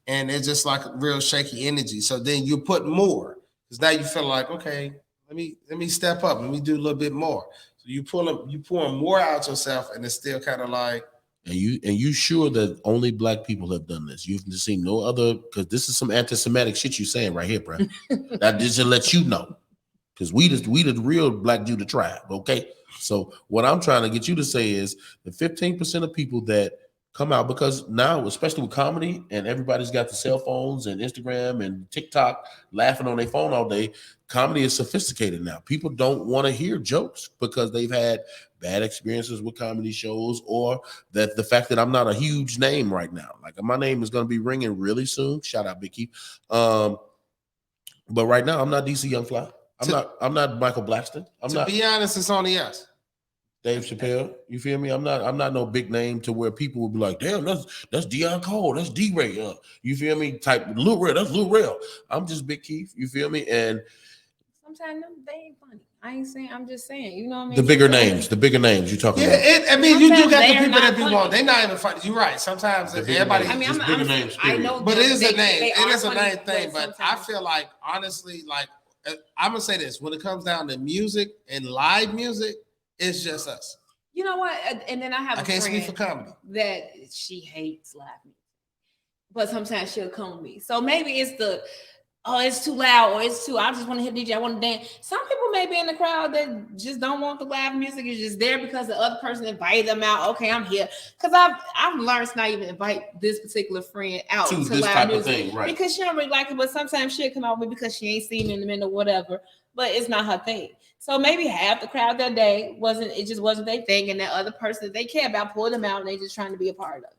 and it's just like real shaky energy. So then you put more. Because now you feel like, okay, let me step up, let me do a little bit more. So you pouring more out yourself, and it's still kind of like. And you sure that only Black people have done this? You've seen no other, because this is some anti-Semitic shit you saying right here, bro. That just to let you know, because we the real Black Judah tribe. Okay, so what I'm trying to get you to say is the 15% of people that come out, because now, especially with comedy, and everybody's got the cell phones and Instagram and TikTok laughing on their phone all day, comedy is sophisticated now. People don't want to hear jokes because they've had bad experiences with comedy shows, or that the fact that I'm not a huge name right now. Like my name is going to be ringing really soon. Shout out Big Keith. But right now, I'm not DC Young Fly. I'm not Michael Blackston. To be honest, it's only us. Dave Chappelle, you feel me? I'm not no big name to where people will be like, damn, that's Deion Cole, that's D-Ray. You feel me? Type Lou Real, that's Lou Real. I'm just Big Keith, you feel me? And sometimes they ain't funny. I ain't saying, I'm just saying, you know what I mean? The bigger names you talking about. I mean, you do got the people that be want. They're not even funny. You're right. Sometimes everybody. I mean, I'm bigger names. I know, but it is a name. It is a name thing. But I feel like, honestly, like I'm gonna say this: when it comes down to music and live music, it's just us. You know what? And then I can't speak for comedy that she hates live music, but sometimes she'll come with me. So maybe it's it's too loud, or it's too. I just want to hit DJ. I want to dance. Some people may be in the crowd that just don't want the live music. It's just there because the other person invited them out. Okay, I'm here because I've learned to not even invite this particular friend out to this live type music of thing, right? Because she don't really like it. But sometimes she'll come out with me because she ain't seen me in the minute or whatever. But it's not her thing. So maybe half the crowd that day just wasn't their thing, and that other person that they care about pulled them out, and they just trying to be a part of it.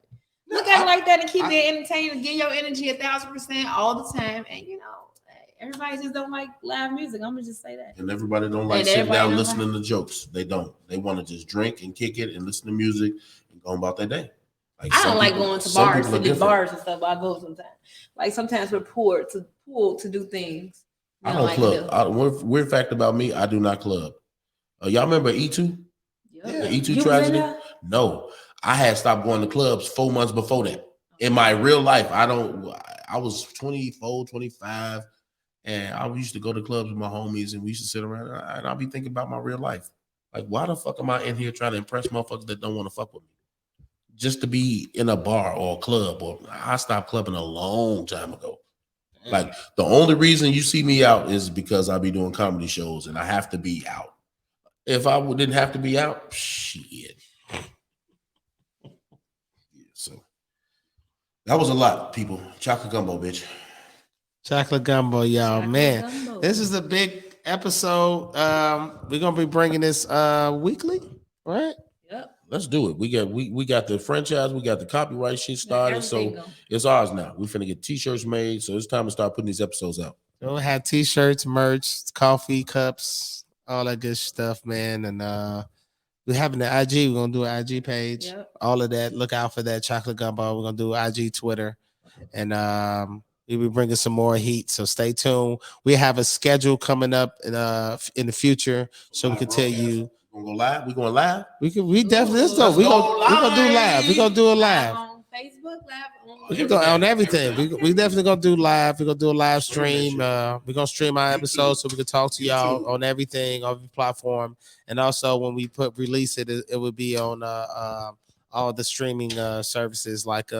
Look at it like that and keep it entertaining. Give your energy 1,000% all the time, and everybody just don't like live music. I'm gonna just say that. And everybody don't like sitting down listening to jokes. They don't. They want to just drink and kick it and listen to music and go about their day. Like I don't like going to bars to do bars and stuff. I go sometimes. Like sometimes we're poor to do things. I don't club. One weird fact about me, I do not club. Y'all remember E2? Yep. The E2 tragedy? No. I had stopped going to clubs 4 months before that. In my real life, I was 24, 25, and I used to go to clubs with my homies, and we used to sit around, and I'll be thinking about my real life. Like, why the fuck am I in here trying to impress motherfuckers that don't want to fuck with me? Just to be in a bar or a club, or I stopped clubbing a long time ago. Like the only reason you see me out is because I be doing comedy shows and I have to be out. If I didn't have to be out, shit. So that was a lot, people. Chocolate gumbo, bitch. Chocolate gumbo, y'all. Man, this is a big episode. We're gonna be bringing this weekly, right? Yep. Let's do it. We got the franchise, we got the copyright shit started, so it's ours now. We're finna get t-shirts made, so it's time to start putting these episodes out. We'll have t-shirts, merch, coffee cups, all that good stuff, man. And we're having the IG. We're gonna do an IG page. Yep. All of that. Look out for that chocolate gumbo. We're gonna do IG, Twitter, and we'll be bringing some more heat. So stay tuned. We have a schedule coming up in the future, so we can tell you. We're gonna go live. We going live. We definitely let's go. We gonna do live. We gonna do a live on Facebook, live on. We can go on everything. We definitely gonna do live. We're gonna do a live stream. We're gonna stream our episodes so we can talk to y'all on everything, on every platform. And also when we release it, it would be on all the streaming services like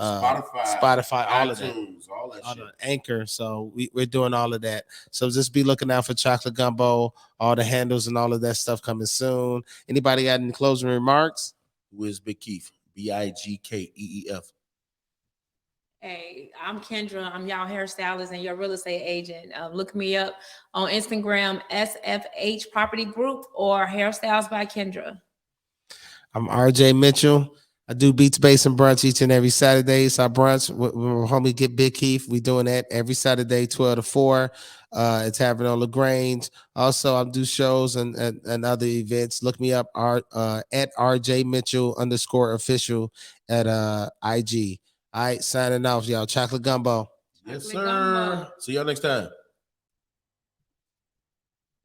Spotify, all of that. iTunes, all that shit. Anchor. So we're doing all of that. So just be looking out for Chocolate Gumbo, all the handles and all of that stuff coming soon. Anybody got any closing remarks? Who is Big Keef? BIGKEEF. Hey, I'm Kendra. I'm y'all hairstylist and your real estate agent. Look me up on Instagram, SFH Property Group or Hairstyles by Kendra. I'm RJ Mitchell. I do Beats, Bass, and Brunch each and every Saturday. It's our brunch. When homie get Big Keith, we doing that every Saturday, 12 to 4. It's happening on LaGrange. Also, I do shows and other events. Look me up at RJ Mitchell _official at IG. All right, signing off, y'all. Chocolate Gumbo. Yes, Chocolate sir. Gumbo. See y'all next time.